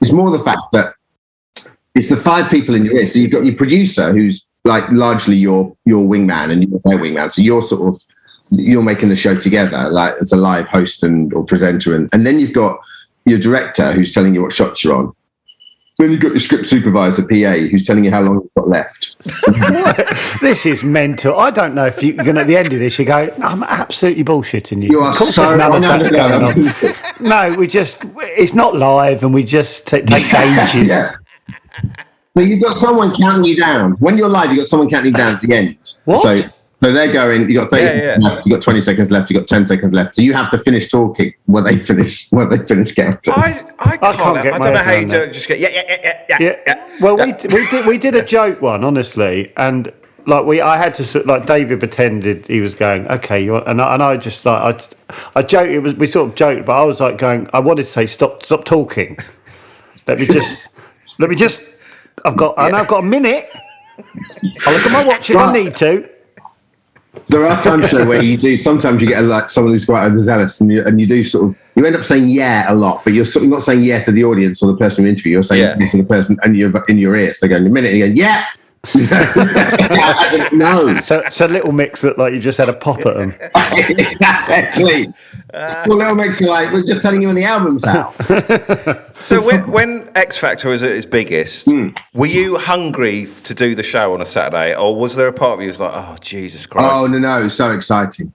C: It's more the fact that it's the 5 people in your ear. So you've got your producer, who's like largely your wingman, and you're their wingman. So you're making the show together, like as a live host or presenter, and then you've got your director, who's telling you what shots you're on. Then you've got your script supervisor, PA, who's telling you how long you've got left.
A: This is mental. I don't know if you're going to, at the end of this, you go, I'm absolutely bullshitting you.
C: You are so...
A: None of that's going on. No, it's not live, and we just take ages.
C: Yeah. So you've got someone counting you down. When you're live, you've got someone counting you down at the end.
A: What?
C: So they're going, you've got 30 seconds left, you've got 20 seconds left, you've got 10 seconds left. So you have to finish talking when they finish counting.
B: I can't get I don't know how you do it. Just go, yeah.
A: Well, we did a joke one, honestly, and like I had to, like, David pretended he was going, okay, and I just like I joked. We sort of joked, but I was like going, I wanted to say stop talking. Let me just. I've got a minute. I'll look at my watch if I need to.
C: There are times though where sometimes you get like someone who's quite overzealous, and you do sort of, you end up saying yeah a lot, but you're sort of not saying yeah to the audience or the person who interview. You're saying yeah to the person, and you're in your ear. So going a minute, and you go yeah. No.
A: So Little Mix looked like you just had a pop at them.
C: Exactly. Well, Little Mix are like, we're just telling you when the album's out.
B: So when X Factor was at its biggest, were you hungry to do the show on a Saturday, or was there a part of you was like, oh Jesus Christ?
C: Oh no, so exciting.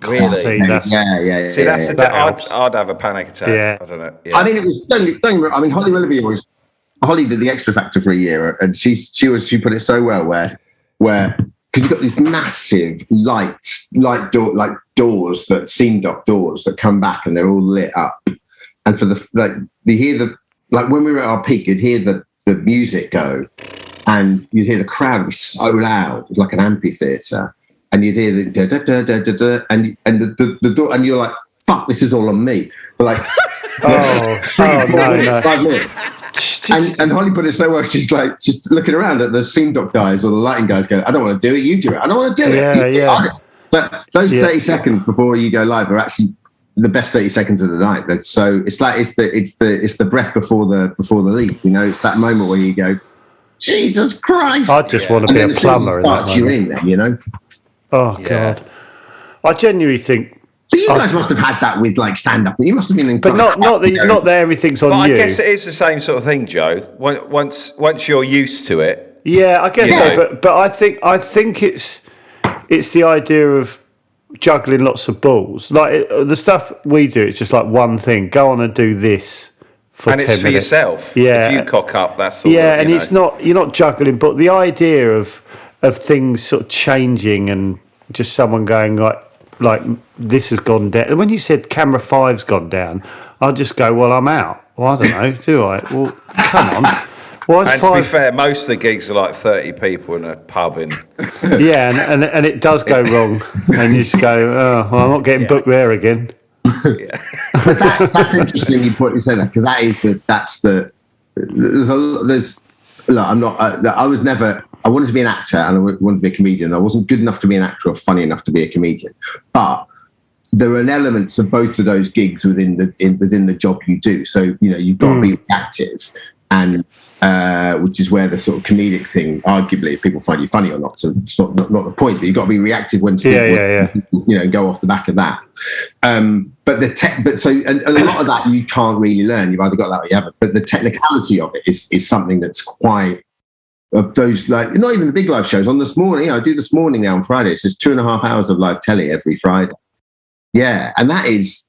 B: Really?
A: See,
C: Yeah.
B: See, that's
A: that
B: I'd have a panic attack.
A: Yeah.
B: I don't know. Yeah.
C: I mean, it was. I mean, Holly Willoughby always. Holly did the Extra Factor for a year, and she put it so well where because you've got these massive doors, that scene dock doors that come back, and they're all lit up, and for you hear when we were at our peak, you'd hear the music go, and you'd hear the crowd be so loud, it was like an amphitheatre, and you'd hear the da da da da da da, and the door, and you're like, fuck, this is all on me, but like.
A: No.
C: 5 minutes. And Holly put it so well, she's looking around at the scene dock guys or the lighting guys going, I don't want to do it, you do it. I don't want to do it.
A: Yeah.
C: But those 30 seconds before you go live are actually the best 30 seconds of the night. So it's the breath before the leap, you know, it's that moment where you go, Jesus Christ.
A: I just want to be a plumber in that moment.
C: You're in there, you know?
A: Oh God. I genuinely think.
C: So you guys must have had that with like stand up. You must have been in.
A: But not that everything's on
B: but
A: you.
B: I guess it is the same sort of thing, Joe. Once you're used to it.
A: Yeah, I guess so. But I think it's the idea of juggling lots of balls. Like the stuff we do, it's just like one thing. Go on and do this for 10 minutes.
B: And it's for yourself.
A: Yeah.
B: If you cock up, that's sort of,
A: and it's not, you're not juggling, but the idea of things sort of changing and just someone going like this has gone down. And when you said camera 5's gone down, I'll just go, well, I'm out. Well, I don't know, do I? Well, come on.
B: And to be fair, most of the gigs are like 30 people in a pub in.
A: Yeah, and it does go wrong, and you just go, oh, well, I'm not getting booked there again.
C: Yeah. That's interesting. You say that because I wanted to be an actor and I wanted to be a comedian. I wasn't good enough to be an actor or funny enough to be a comedian, but there are elements of both of those gigs within the job you do. So you've got to be active, and which is where the sort of comedic thing, arguably, if people find you funny or not, so it's not the point. But you've got to be reactive when people, go off the back of that. But a lot of that you can't really learn. You've either got that or you haven't. But the technicality of it is something that's quite. Of those, like, not even the big live shows. On This Morning, I do This Morning now on Fridays. There's 2.5 hours of live telly every Friday. Yeah, and that is,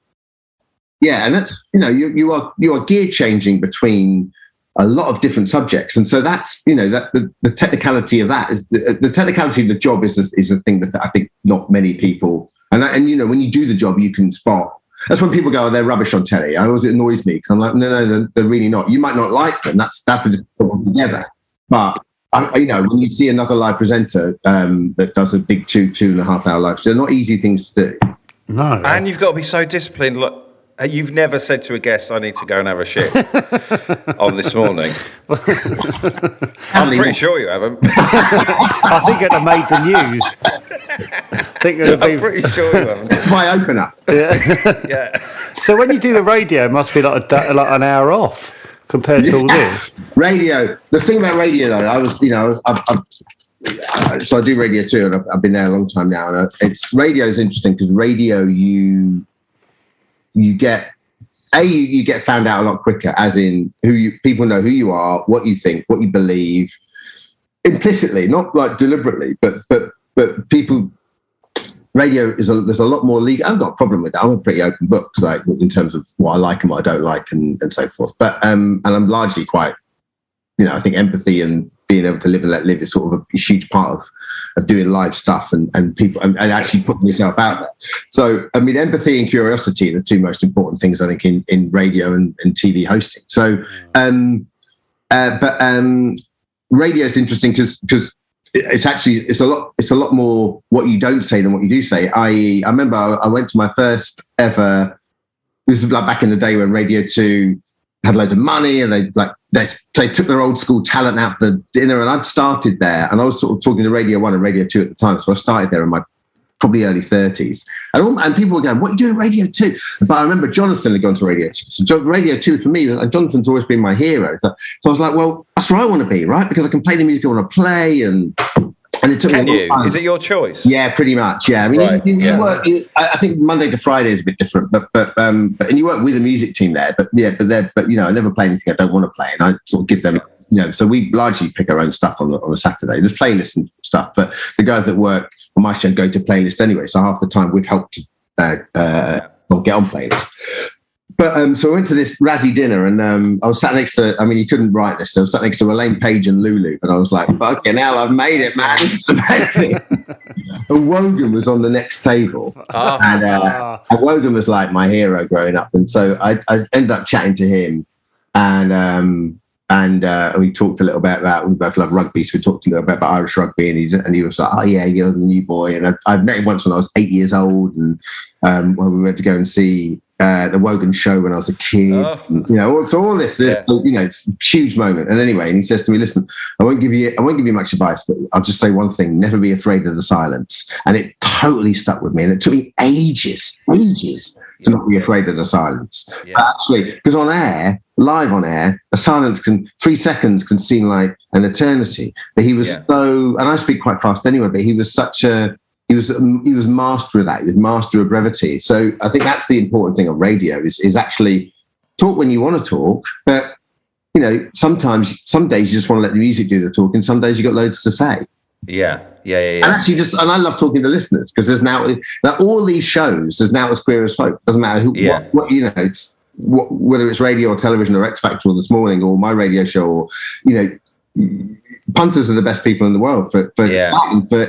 C: and that's you are gear changing between a lot of different subjects, and so that's that the technicality of that is the technicality of the job is a thing that I think not many people and when you do the job you can spot. That's when people go, oh, they're rubbish on telly. It always annoys me because I'm like, no, they're really not. You might not like them. That's a different one together, but. When you see another live presenter that does a big 2.5 hour live show, they're not easy things to do.
A: No.
B: And you've got to be so disciplined. You've never said to a guest, "I need to go and have a shit" on This Morning. I'm pretty sure you haven't.
A: I think it'd have made the news.
B: I'm pretty sure you haven't.
C: It's my opener.
B: Yeah.
A: So when you do the radio, it must be like an hour off compared to all this.
C: Radio. The thing about radio, though, I was, so I do radio too, and I've been there a long time now. And radio is interesting because radio, you get found out a lot quicker, as in people know who you are, what you think, what you believe, implicitly, not like deliberately, but people. Radio there's a lot more legal. I've got a problem with that. I'm a pretty open book, like in terms of what I like and what I don't like, and so forth. But and I'm largely quite, I think empathy and being able to live and let live is sort of a huge part of doing live stuff and people and actually putting yourself out there. So I mean, empathy and curiosity are the two most important things I think in radio and TV hosting. So radio is interesting because it's a lot more what you don't say than what you do say. I remember I went to my first ever. This was like back in the day when Radio 2 had loads of money, and they took their old school talent out for dinner. And I'd started there, and I was sort of talking to Radio 1 and Radio 2 at the time. So I started there in my probably early 30s, and people were going, "What are you doing at Radio 2?" But I remember Jonathan had gone to Radio 2. So Radio 2 for me, and Jonathan's always been my hero. So I was like, "Well, that's where I want to be, right? Because I can play the music I want to play." And it took me a long time.
B: Is it your choice?
C: Yeah, pretty much. Yeah, I mean, you work. I think Monday to Friday is a bit different, but and you work with a music team there. But I never play anything I don't want to play, and I sort of give them. So we largely pick our own stuff on a Saturday. There's playlists and stuff, but the guys that work on my show go to playlist anyway. So half the time we've helped get on playlist. But so I went to this Razzie dinner, and I was sat next to. I mean, you couldn't write this. So I was sat next to Elaine Page and Lulu, and I was like, "Fucking hell, I've made it, man! This is amazing." And Wogan was on the next table, and Wogan was like my hero growing up, and so I ended up chatting to him, and we talked a little bit about, we both love rugby, so we talked a little bit about Irish rugby, and he was like, "Oh yeah, you're the new boy." And I met him once when I was 8 years old, and when we went to go and see the Wogan show when I was a kid. So all this, it's a huge moment. And anyway, and he says to me, "Listen, I won't give you much advice, but I'll just say one thing: never be afraid of the silence." And it totally stuck with me, and it took me ages to not be afraid of the silence. Actually, because live on air, a silence 3 seconds can seem like an eternity. But he was so, and I speak quite fast anyway, but he was he was master of that. He was master of brevity. So I think that's the important thing on radio is actually talk when you want to talk, but some days you just want to let the music do the talking. Some days you got loads to say.
A: Yeah.
C: And actually, and I love talking to listeners because there's now all these shows. There's now As Queer as Folk. Doesn't matter what it's whether it's radio or television or X Factor or This Morning or my radio show or punters are the best people in the world for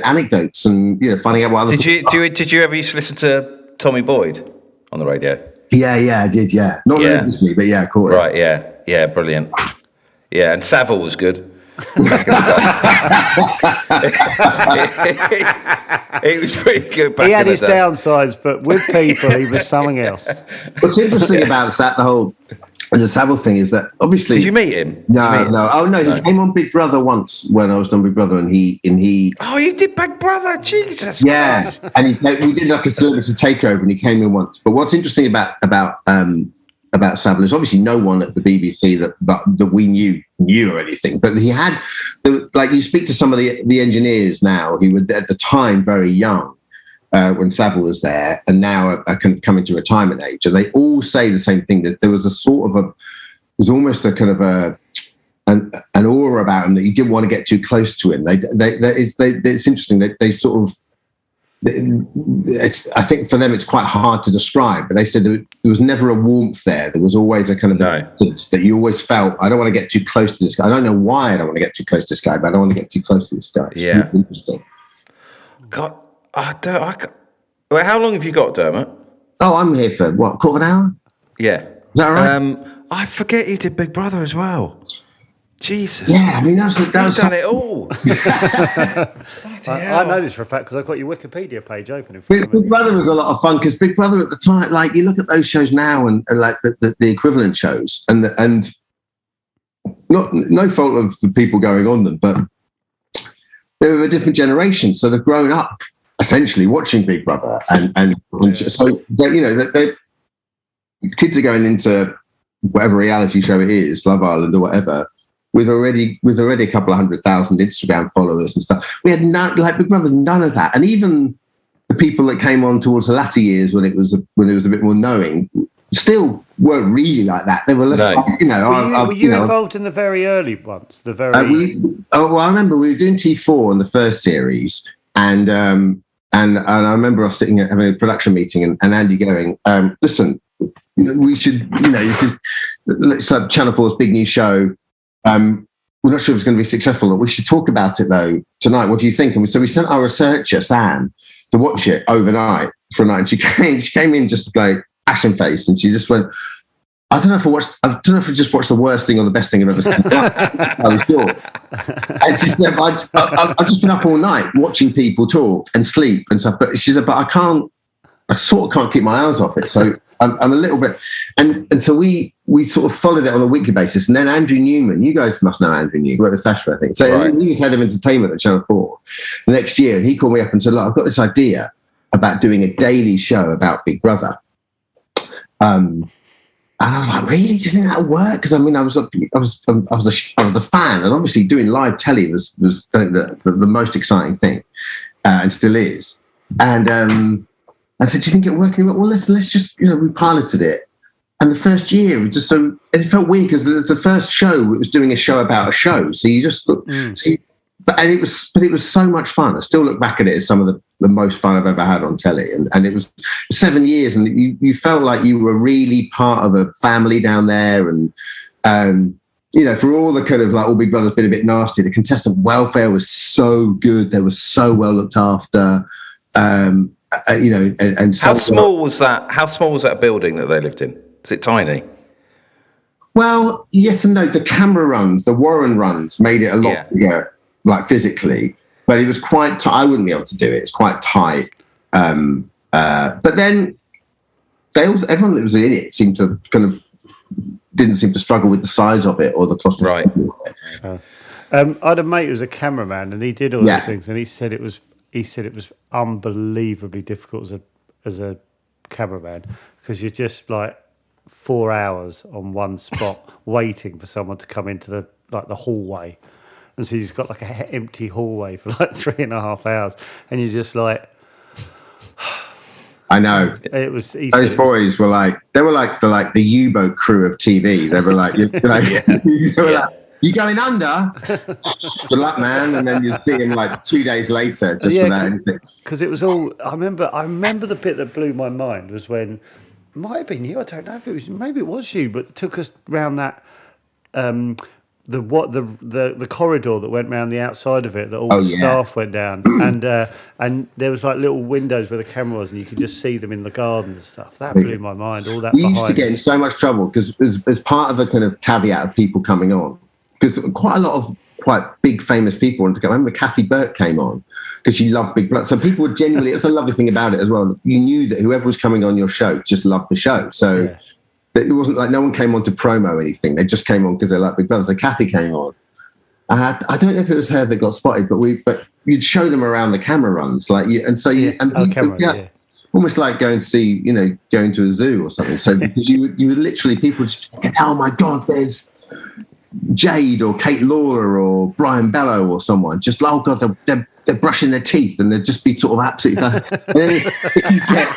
C: anecdotes and finding out what other.
B: Did you ever used to listen to Tommy Boyd on the radio?
C: Yeah, I did. Yeah, not religiously, but I caught it.
B: Right, yeah, brilliant. Yeah, and Savile was good. He was pretty good back
A: He had
B: in
A: his
B: the day.
A: downsides, but with people, he was something else.
C: What's interesting about the Savile thing is that obviously.
B: Did you meet him?
C: No. Oh no, he came on Big Brother once when I was on Big Brother, and he.
B: Oh, you did Big Brother, Jesus.
C: Yeah,
B: Christ.
C: and we did like a celebrity takeover, and he came in once. But what's interesting about Savile is obviously no one at the BBC that we knew or anything. But he had, you speak to some of the engineers now who were at the time very young when Savile was there, and now are kind of coming to retirement age, and they all say the same thing, that there was a sort of was almost a kind of an aura about him that you didn't want to get too close to him. It's interesting that they sort of. I think for them it's quite hard to describe, but they said there was never a warmth there. There was always a kind of that you always felt, I don't want to get too close to this guy. I don't know why I don't want to get too close to this guy, but I don't want to get too close to this guy. It's really interesting.
B: God, well, how long have you got, Dermot?
C: Oh, I'm here for quarter of an hour?
B: Yeah.
C: Is that all right?
B: I forget you did Big Brother as well. Jesus.
C: Yeah, I mean,
B: You've done it all.
A: I know this for a fact because I've got your Wikipedia page open.
C: Big Brother was a lot of fun because Big Brother at the time, like you look at those shows now and like the equivalent shows, and not no fault of the people going on them, but they're a different generation, so they've grown up essentially watching Big Brother, and so they kids are going into whatever reality show it is, Love Island or whatever, with already a couple of 100,000 Instagram followers and stuff. We had Big Brother, none of that, and even the people that came on towards the latter years when it was a bit more knowing still weren't really like that. They were less,
A: Were you involved in the very early ones? I
C: remember we were doing T4 in the first series, and I remember us sitting at having a production meeting, and Andy going, "Listen, we should, it's like Channel 4's big new show. We're not sure if it's going to be successful, but we should talk about it though tonight. What do you think?" And so we sent our researcher Sam to watch it overnight for a night. And she came in just like ashen face, and she just went, I don't know if I just watched the worst thing or the best thing I've ever seen. I was sure. And she said, I've just been up all night watching people talk and sleep and stuff. But she said, but I sort of can't keep my eyes off it. So I'm a little bit, and so we sort of followed it on a weekly basis. And then Andrew Newman, you guys must know Andrew Newman, he worked with Sasha, I think. So he was head of entertainment at Channel 4 the next year, and he called me up and said, look, I've got this idea about doing a daily show about Big Brother. And I was like, really? Do you think that'll work? Because I mean, I was a fan, and obviously doing live telly was the most exciting thing, and still is. And I said, do you think it'll work? And he went, well, let's just, we piloted it. And the first year, it felt weird because the first show, it was doing a show about a show. So you just thought, but it was so much fun. I still look back at it as some of the most fun I've ever had on telly. And it was 7 years, and you felt like you were really part of a family down there. And, for all the kind of like all Big Brother's been a bit nasty, the contestant welfare was so good. They were so well looked after. And
B: how small was that? How small was that building that they lived in? Is it tiny?
C: Well, yes and no. The camera runs, the Warren runs, made it a lot bigger, like physically. But it was quite. I wouldn't be able to do it. It's quite tight. But then everyone that was in it seemed to didn't seem to struggle with the size of it or the claustrophobia of it.
A: I had a mate who was a cameraman, and he did all those things, and he said it was unbelievably difficult as a cameraman, because you're just like 4 hours on one spot waiting for someone to come into the hallway, and so you've got like an empty hallway for like 3.5 hours, and you're just like,
C: I know.
A: It was.
C: Those boys were like the U-boat crew of TV. They were like, you going under? Good luck, man. And then you'd see him like 2 days later, just without anything.
A: Because it was all. I remember the bit that blew my mind was when, it might have been you. I don't know if it was. Maybe it was you, but took us round that. The corridor that went round the outside of it, that all the staff went down, and there was like little windows where the camera was, and you could just see them in the garden and stuff. That blew my mind. All that.
C: We used to get in so much trouble because as part of a kind of caveat of people coming on, because quite a lot of quite big famous people wanted to come. I remember Kathy Burke came on because she loved Big Brother. So people would genuinely. It's a lovely thing about it as well. You knew that whoever was coming on your show just loved the show. So. Yeah. It wasn't like no one came on to promo anything. They just came on because they liked Big Brother. So Kathy came on. I don't know if it was her that got spotted, but you'd show them around the camera runs, almost like going to see, going to a zoo or something. So because you would literally, people would just think, oh my God, there's Jade or Kate Lawler or Brian Bellow or someone. Just oh God, they're brushing their teeth, and they'd just be sort of absolutely. And then if you get.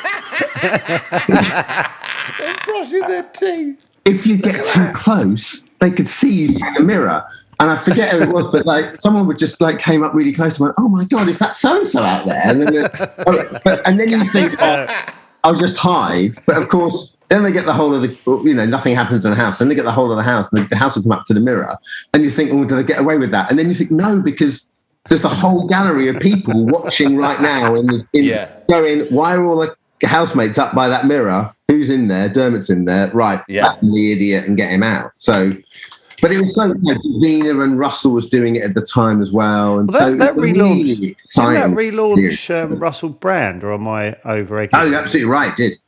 A: They're brushing their teeth.
C: If you get too close, they could see you through the mirror. And I forget who it was, but like someone would just like came up really close and went, "Oh my God, is that so and so out there?" And then you think, I'll just hide. But of course, then they get the whole of the, nothing happens in the house. Then they get the whole of the house, and the house will come up to the mirror. And you think, oh, did I get away with that? And then you think, no, because there's the whole gallery of people watching right now going, why are all the housemates up by that mirror? Who's in there? Dermot's in there. Right. Yeah. Batten the idiot and get him out. So, But it was so, Davina and Russell was doing it at the time as well. And so
A: that relaunched,
C: really exciting.
A: Didn't that relaunch Russell Brand, or am I over egging?
C: Oh, you're absolutely right, it did.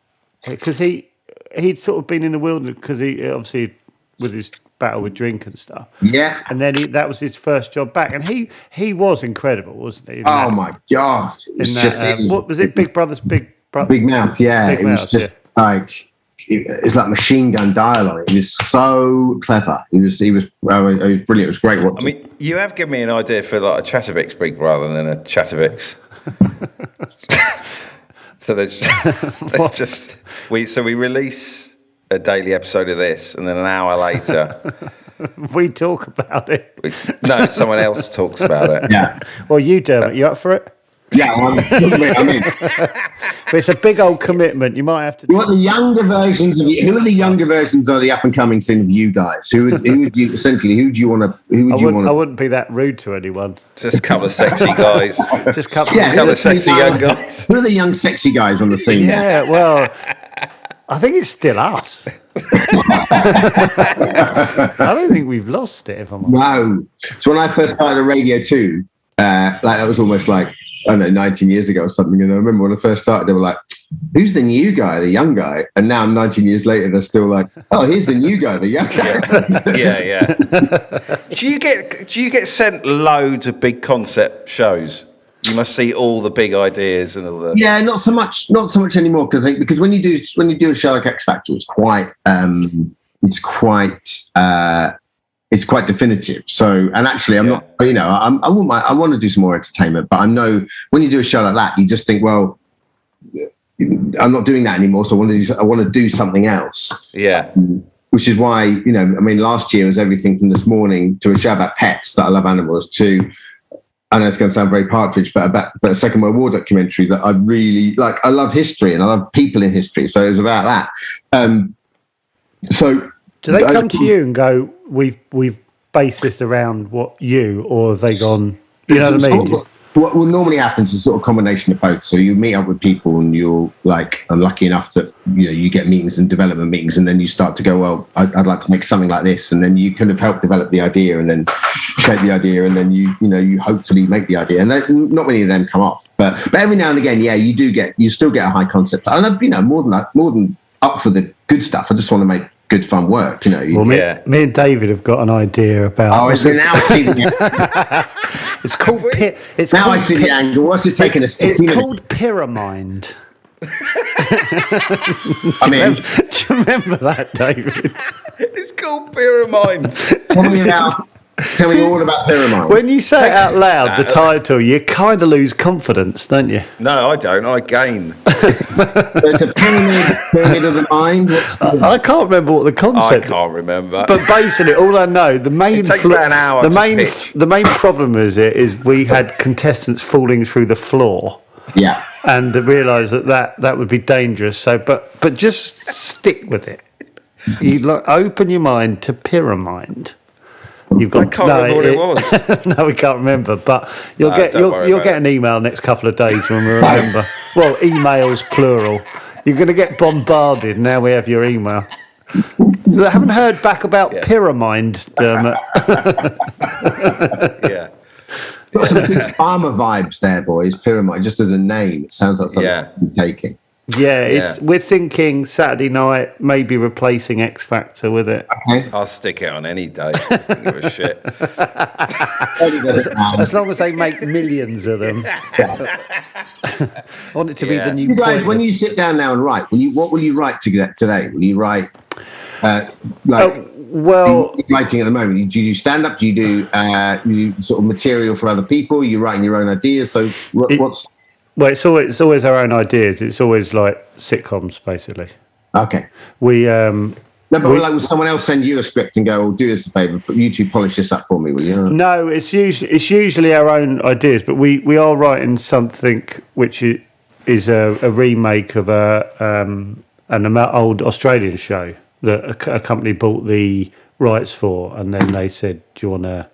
A: Because he'd sort of been in the wilderness, because he obviously, with his battle with drink and stuff.
C: Yeah.
A: And then that was his first job back. And he was incredible, wasn't he?
C: Oh, my God. It was just...
A: what was it? Big Brother's Big Brother?
C: Big Mouth, yeah.
A: Big Mouth,
C: was just like... It's like machine gun dialogue. He was so clever. He was brilliant. It was great watching.
B: I mean, you have given me an idea for like a Chatterbox Big Brother than a Chatterbox. So we release a daily episode of this, and then an hour later
A: we talk about it.
B: Someone else talks about it.
C: Yeah.
A: Well, you, Dermot, you up for it?
C: Yeah, I mean,
A: but it's a big old commitment. You might have to.
C: What the younger versions of you? Who are the younger versions of the up and coming scene of you guys? Who would you essentially? Who would you want to? I
A: wouldn't be that rude to anyone.
B: Just a couple of sexy guys.
A: Just a couple
B: of sexy young guys.
C: Who are the young sexy guys on the scene?
A: Yeah, well, I think it's still us. I don't think we've lost it. If I'm honest.
C: No. So when I first started Radio 2, like that was almost like, I don't know, 19 years ago or something. And I remember when I first started, they were like, who's the new guy, the young guy? And now 19 years later, they're still like, oh, here's the new guy, the young guy.
B: Yeah. Do you get sent loads of big concept shows? You must see all the big ideas and all that.
C: Yeah, not so much anymore. Because when you do a show like X Factor, it's quite definitive. So, and actually, I'm not, I want to do some more entertainment, but I know when you do a show like that, you just think, well, I'm not doing that anymore. So I want to do something else.
B: Yeah.
C: Which is why, last year was everything from This Morning to a show about pets that I love animals to, I know it's going to sound very Partridge, but a Second World War documentary that I really like. I love history and I love people in history. So it was about that. So,
A: do they come to you and go, we've based this around what you, or have they gone, you know what I mean?
C: What normally happens is sort of combination of both. So you meet up with people and you're like, I'm lucky enough that, you get meetings and development meetings, and then you start to go, well, I'd like to make something like this. And then you kind of help develop the idea and then shape the idea. And then you hopefully make the idea. And not many of them come off, but every now and again, yeah, you still get a high concept. And I've, more than up for the good stuff. I just want to make good fun work, Well,
A: me and David have got an idea about.
C: Oh, so now I see the
A: it's called.
C: I see the angle. What's it taking us?
A: It's called Pyramid.
C: I mean,
A: do you remember that, David?
B: It's called Pyramid.
C: Tell me all about Pyramid.
A: When you say it out loud, the title, you kind of lose confidence, don't you?
B: No, I don't. I gain.
C: It's a pyramid of the mind.
A: I can't remember what the concept.
B: I can't remember.
A: But basically, all I know, the main
B: it takes about an hour.
A: The main problem is we had contestants falling through the floor.
C: Yeah.
A: And realised that would be dangerous. So, but just stick with it. You open your mind to Pyramid.
B: I can't remember what it was.
A: No, we can't remember. But you'll get an email next couple of days when we remember. Well, emails plural. You're going to get bombarded. Now we have your email. I haven't heard back about Pyramid, Dermot.
B: Yeah.
C: Got some big farmer vibes there, boys. Pyramid, just as a name, it sounds like something I'm taking.
A: Yeah, we're thinking Saturday night, maybe replacing X Factor with it.
C: Okay.
B: I'll stick it on any day. I don't give a shit.
A: As long as they make millions of them. I want it to be the new.
C: You guys, when you sit down now and write, what will you write today? Will you write writing at the moment? Do you do stand up? Do you do sort of material for other people? Are you writing your own ideas? So what's
A: Well, it's always our own ideas. It's always like sitcoms, basically.
C: Okay. Will someone else send you a script and go, "Oh, do us a favour, but you two polish this up for me, will you?"
A: No, it's usually our own ideas, but we are writing something which is a remake of an old Australian show that a company bought the rights for, and then they said, "Do you want to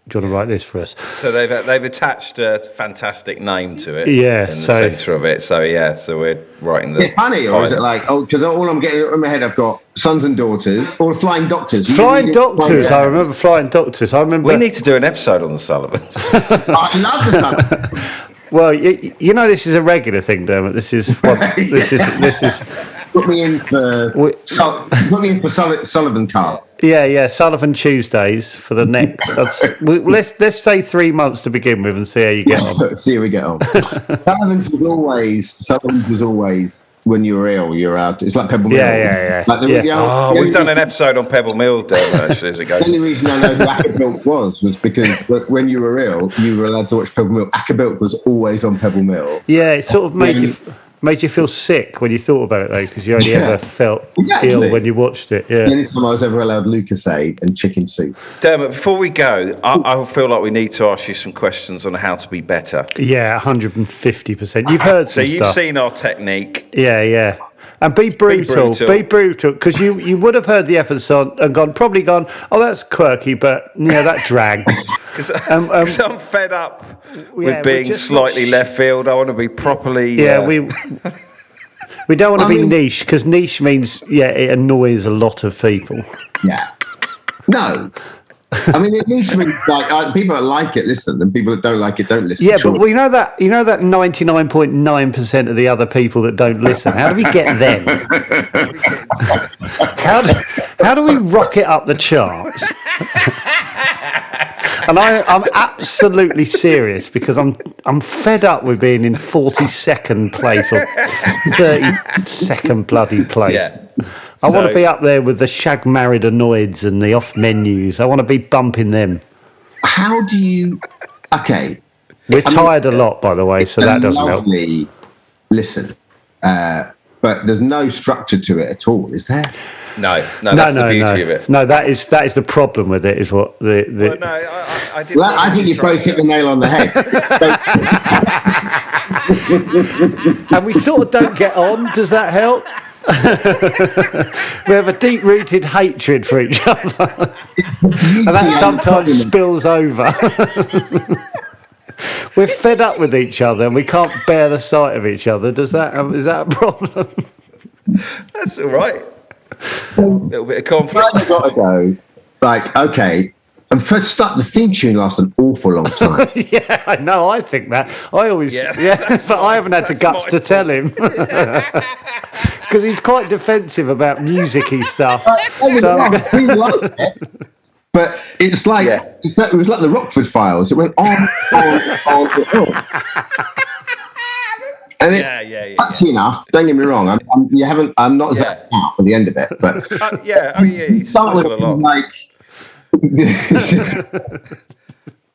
A: do you want to write this for us?
B: So they've attached a fantastic name to it.
A: Yeah,
B: in the
A: so-
B: centre of it. So so we're writing the.
C: It's funny, or is it like, because all I'm getting in my head, I've got sons and daughters, or flying doctors.
A: Flying Doctors, I remember Flying Doctors. I remember.
B: We need to do an episode on the Sullivans.
C: I love the Sullivans.
A: Well, you know, this is a regular thing, Dermot. This is this is.
C: Put me in for Sullivan cast.
A: Yeah, Sullivan Tuesdays for the next. Let's say 3 months to begin with and see how you get on.
C: See how we get on. Sullivan's was always when you were ill, you're out. It's like Pebble Mill.
A: Yeah.
C: Like
B: We've done an episode on Pebble Mill, actually, as it goes.
C: The only reason I know who Ackerbilk was because when you were ill, you were allowed to watch Pebble Mill. Ackerbilk was always on Pebble Mill.
A: Yeah, it sort of made you feel sick when you thought about it, though, because you only ever felt ill when you watched it. Yeah.
C: The only time I was ever allowed Lucasade and chicken soup.
B: Dermot, before we go, I feel like we need to ask you some questions on how to be better.
A: Yeah, 150%. You've heard some
B: So you've
A: stuff.
B: seen our technique.
A: Yeah. And be brutal, because you would have heard the episode and probably gone, oh, that's quirky, but that dragged.
B: Because I'm fed up with being slightly left field. I want to be properly.
A: We don't want to be niche, because niche means it annoys a lot of people.
C: Yeah. No. I mean, at least people that like it listen, and people that don't like it don't listen.
A: Yeah, but we know that 99.9% of the other people that don't listen. How do we get them? How do we rocket up the charts? And I'm absolutely serious, because I'm fed up with being in 42nd place or 32nd bloody place.
B: Yeah.
A: I want to be up there with the shag married annoyeds and the off menus. I want to be bumping them.
C: How do you? Okay,
A: we're tired a lot, by the way, so that doesn't help.
C: Listen, but there's no structure to it at all, is there?
B: No, that's the beauty of it.
A: No, that is the problem with it. Is what the.
B: Well, no, I didn't.
C: Well, I think you both hit the nail on the head.
A: And we sort of don't get on. Does that help? We have a deep-rooted hatred for each other, and that sometimes spills over. We're fed up with each other, and we can't bear the sight of each other. Is that a problem?
B: That's all right. A little bit of conflict.
C: I've got to go. Like, okay. And first start, the theme tune lasts an awful long time.
A: Yeah, I know. I think that. I always, but I haven't had the guts to tell him, because he's quite defensive about musicy stuff.
C: But it's like it was like the Rockford Files. It went on. And touchy enough. Don't get me wrong. I'm not as out at the end of it, but
B: you
C: start with like.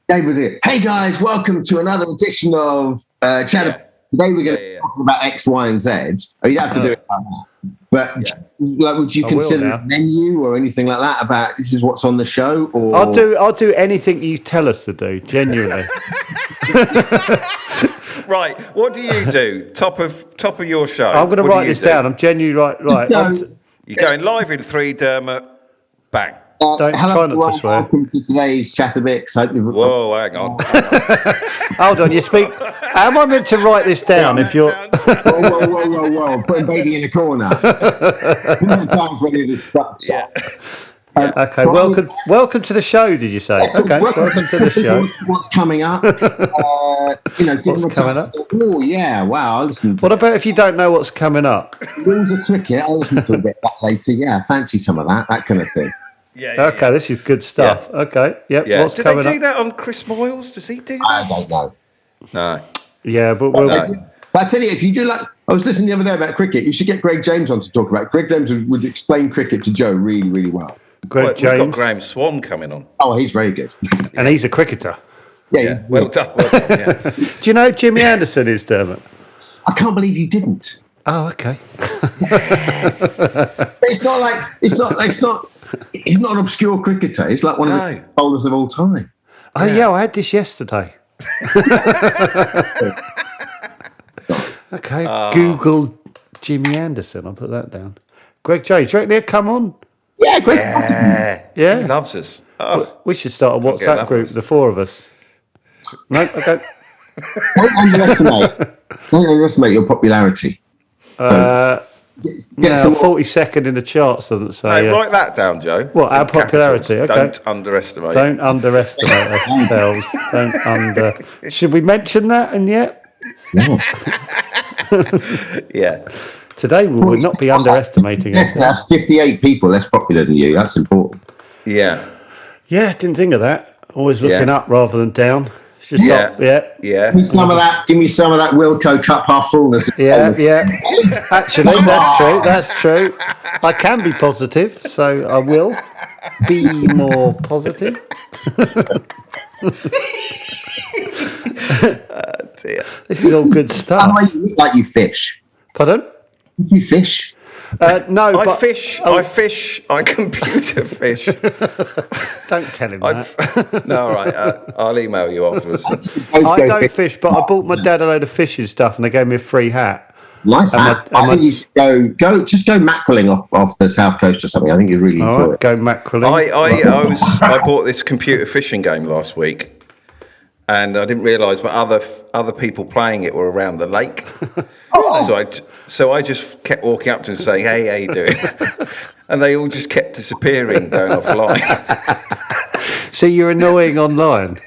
C: David, hey guys, welcome to another edition of Chatalogue. Today we're going to talk about X, Y, and Z. Oh, you have to do it like that. But would you consider a menu or anything like that about this is what's on the show? Or
A: I'll do anything you tell us to do. Genuinely.
B: Right. What do you do? Top of your show.
A: I'm going to write this down. I'm genuinely right.
B: You're going live in 3, Dermot. Bang.
A: Don't try not to swear.
C: Welcome to today's Chattermix.
B: Whoa, hang on.
A: Hold on, you speak. How am I meant to write this down if you're?
C: Whoa! Putting baby in a corner. Time for any of this stuff.
B: Yeah.
A: Okay, welcome to the show. Did you say? Okay, welcome to the show.
C: What's coming up?
A: What's coming up?
C: Oh yeah, wow! I listened.
A: What about if you don't know what's coming up?
C: Rings of cricket. I'll listen to a bit of that later. Yeah, fancy some of that kind of thing.
A: Okay, this is good stuff. Yeah. Okay, yep.
B: Yeah.
A: What's
B: Did
A: coming
B: they do
A: up?
B: that on Chris Moyles? Does he do that?
C: I don't know.
B: No.
A: Yeah, but
C: I tell you, if you do like, I was listening the other day about cricket. You should get Greg James on to talk about it. Greg James would explain cricket to Joe really, really well.
A: Greg James.
B: We've got Graham Swan coming on.
C: Oh, he's very good.
A: And he's a cricketer.
C: Yeah.
B: Well done. Yeah.
A: Do you know who Jimmy Anderson is, Dermot?
C: I can't believe you didn't.
A: Oh, okay.
C: But it's not he's not an obscure cricketer. He's like one of the bowlers of all time.
A: Oh, yeah, I had this yesterday. Okay, Google Jimmy Anderson. I'll put that down. Greg James, do you reckon he'll come on?
C: Yeah, Greg.
A: Yeah.
B: He loves us.
A: We should start a WhatsApp group, the four of us. No, okay.
C: Don't underestimate your popularity.
A: Now 42nd in the charts doesn't say.
B: Hey, write that down, Joe.
A: What, our popularity? Okay.
B: Don't underestimate.
A: Don't underestimate ourselves. Should we mention that and yet?
C: No.
A: Yeah. Today we would not be underestimating it.
C: That's 58 people less popular than you. That's important.
B: Yeah.
A: Yeah, didn't think of that. Always looking up rather than down. It's just
B: Yeah.
C: Give me some of that Wilco cup half fullness.
A: Yeah. Actually, that's true. I can be positive, so I will be more positive.
B: Dear.
A: This is all good stuff.
C: How do you look like you fish?
A: Pardon?
C: You fish?
A: No,
B: I fish. I computer fish.
A: Don't tell him that.
B: No, all right. I'll email you afterwards.
A: I don't fish, but I bought my dad a load of fishing stuff, and they gave me a free hat.
C: Nice hat. I think you should go mackerelling off the south coast or something. I think you'd really enjoy it.
A: Go mackerelling.
B: I bought this computer fishing game last week, and I didn't realise, but other people playing it were around the lake. So I just kept walking up to them saying, "Hey, how you doing?" And they all just kept disappearing, going offline.
A: See, you're annoying online.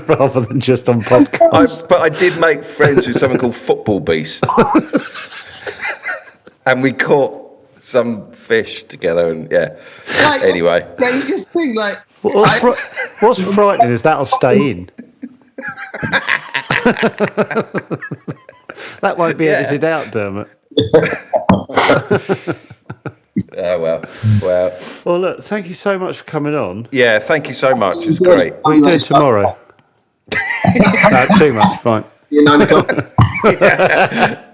A: Rather than just on podcast.
B: But I did make friends with someone called Football Beast. And we caught some fish together, and anyway.
C: You just think
A: What's frightening is that'll stay in. That won't be edited out, Dermot.
B: Oh, well.
A: Well, look, thank you so much for coming on.
B: Yeah, thank you so much. It's great.
A: What are you doing tomorrow? No, too much, fine.
C: 9 o'clock.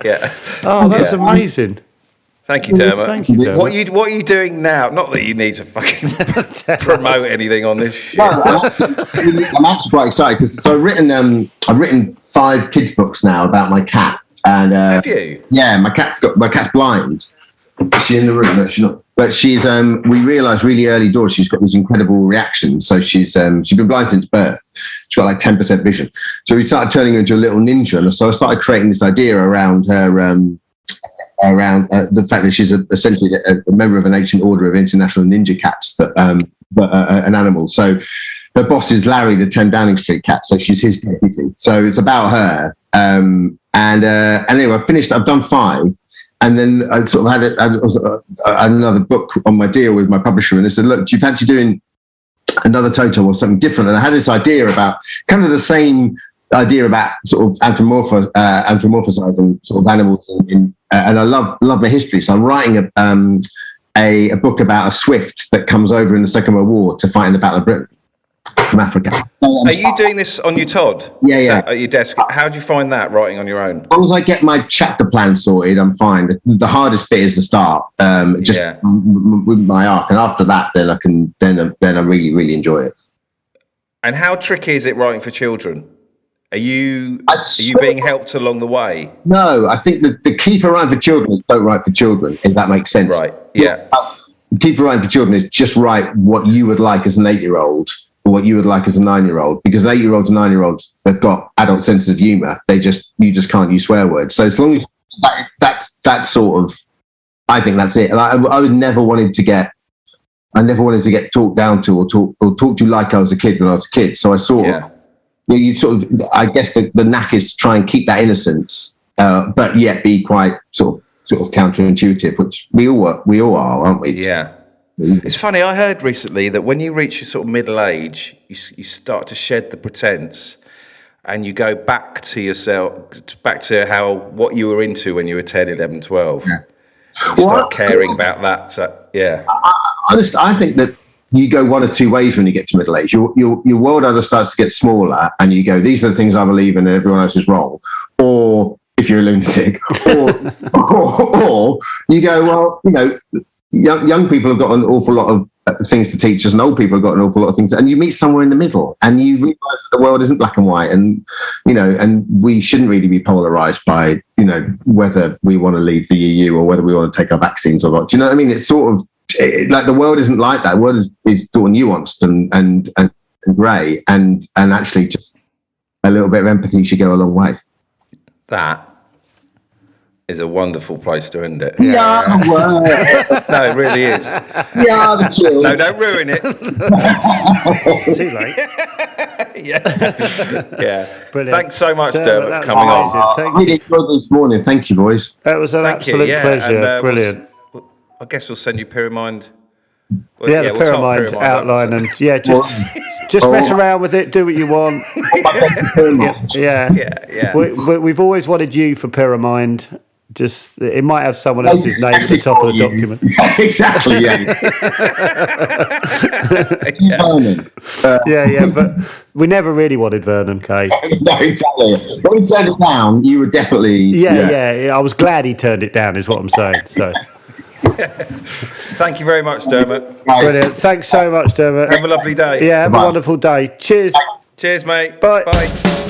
B: Yeah.
A: Oh, that's amazing.
B: Thank you, Dermot.
A: Thank you, Dermot.
B: What are you doing now? Not that you need to fucking promote anything on this shit.
C: Well, I'm actually quite excited because I've written 5 kids books now about my cat. And
B: have you?
C: Yeah, my cat's blind. Is she in the room? No, she's not. But she's we realised really early doors she's got these incredible reactions. So she's been blind since birth. She's got like 10% vision. So we started turning her into a little ninja, and so I started creating this idea around her. Around the fact that she's essentially a member of an ancient order of international ninja cats, but an animal. So her boss is Larry, the 10 Downing Street cat. So she's his deputy. So it's about her. And anyway, I finished. I've done 5, and then I sort of had another book on my deal with my publisher, and they said, "Look, do you fancy doing another Toto or something different?" And I had this idea about kind of the same idea about sort of anthropomorphizing sort of animals and I love my history, so I'm writing a book about a swift that comes over in the Second World War to fight in the Battle of Britain from Africa.
B: Are you doing this on your Todd?
C: Yeah.
B: At your desk? How do you find that, writing on your own?
C: As long as I get my chapter plan sorted, I'm fine. The hardest bit is the start, with my arc, and after that, then I really, really enjoy it.
B: And how tricky is it writing for children? Are you being helped along the way?
C: No, I think the key for writing for children is don't write for children, if that makes sense.
B: Right, yeah.
C: The key for writing for children is just write what you would like as an 8-year-old or what you would like as a 9-year-old, because 8-year-olds and 9-year-olds, they've got adult sense of humour. You just can't use swear words. So as long as that's sort of, I think that's it. And I never wanted to get talked down to or talked to like I was a kid when I was a kid. So I I guess the knack is to try and keep that innocence, but yet be quite sort of counterintuitive, which we all are, aren't we?
B: Yeah. It's funny, I heard recently that when you reach your sort of middle age, you start to shed the pretense and you go back to yourself, back to what you were into when you were 10, 11, 12. Yeah. You start caring about that. So, yeah.
C: I think that you go one of two ways when you get to middle age. Your world either starts to get smaller and you go, these are the things I believe in and everyone else is wrong. Or if you're a lunatic, or you go, well, young people have got an awful lot of things to teach us, and old people have got an awful lot of things, and you meet somewhere in the middle, and you realise that the world isn't black and white, and and we shouldn't really be polarised by whether we want to leave the EU or whether we want to take our vaccines or not. Do you know what I mean? It's sort of like the world isn't like that. The world is sort of nuanced and grey, and actually just a little bit of empathy should go a long way.
B: That is a wonderful place to end it.
C: Yeah.
B: No, it really is.
C: Yeah, the chill.
B: No, don't ruin it.
A: Too late.
B: Yeah.
A: Brilliant.
B: Thanks so much,
A: Dermot,
B: Dermot, for coming on.
C: I really enjoyed this morning. Thank you, boys.
A: That was an absolute pleasure.
B: And,
A: Brilliant.
B: I guess we'll send you Pyramid.
A: The Pyramid outline, and just mess around with it. Do what you want. Yeah. We've always wanted you for Pyramid. Just it might have someone else's name at the top of the document.
C: Exactly.
A: Yeah. But we never really wanted Vernon Kay.
C: No, exactly. When he turned it down, you were definitely.
A: Yeah. I was glad he turned it down. Is what I'm saying. So.
B: Thank you very much, Dermot.
A: Brilliant. Thanks so much, Dermot.
B: Have a lovely day.
A: Yeah. Have a wonderful day. Cheers.
B: Cheers, mate.
A: Bye.
B: Bye.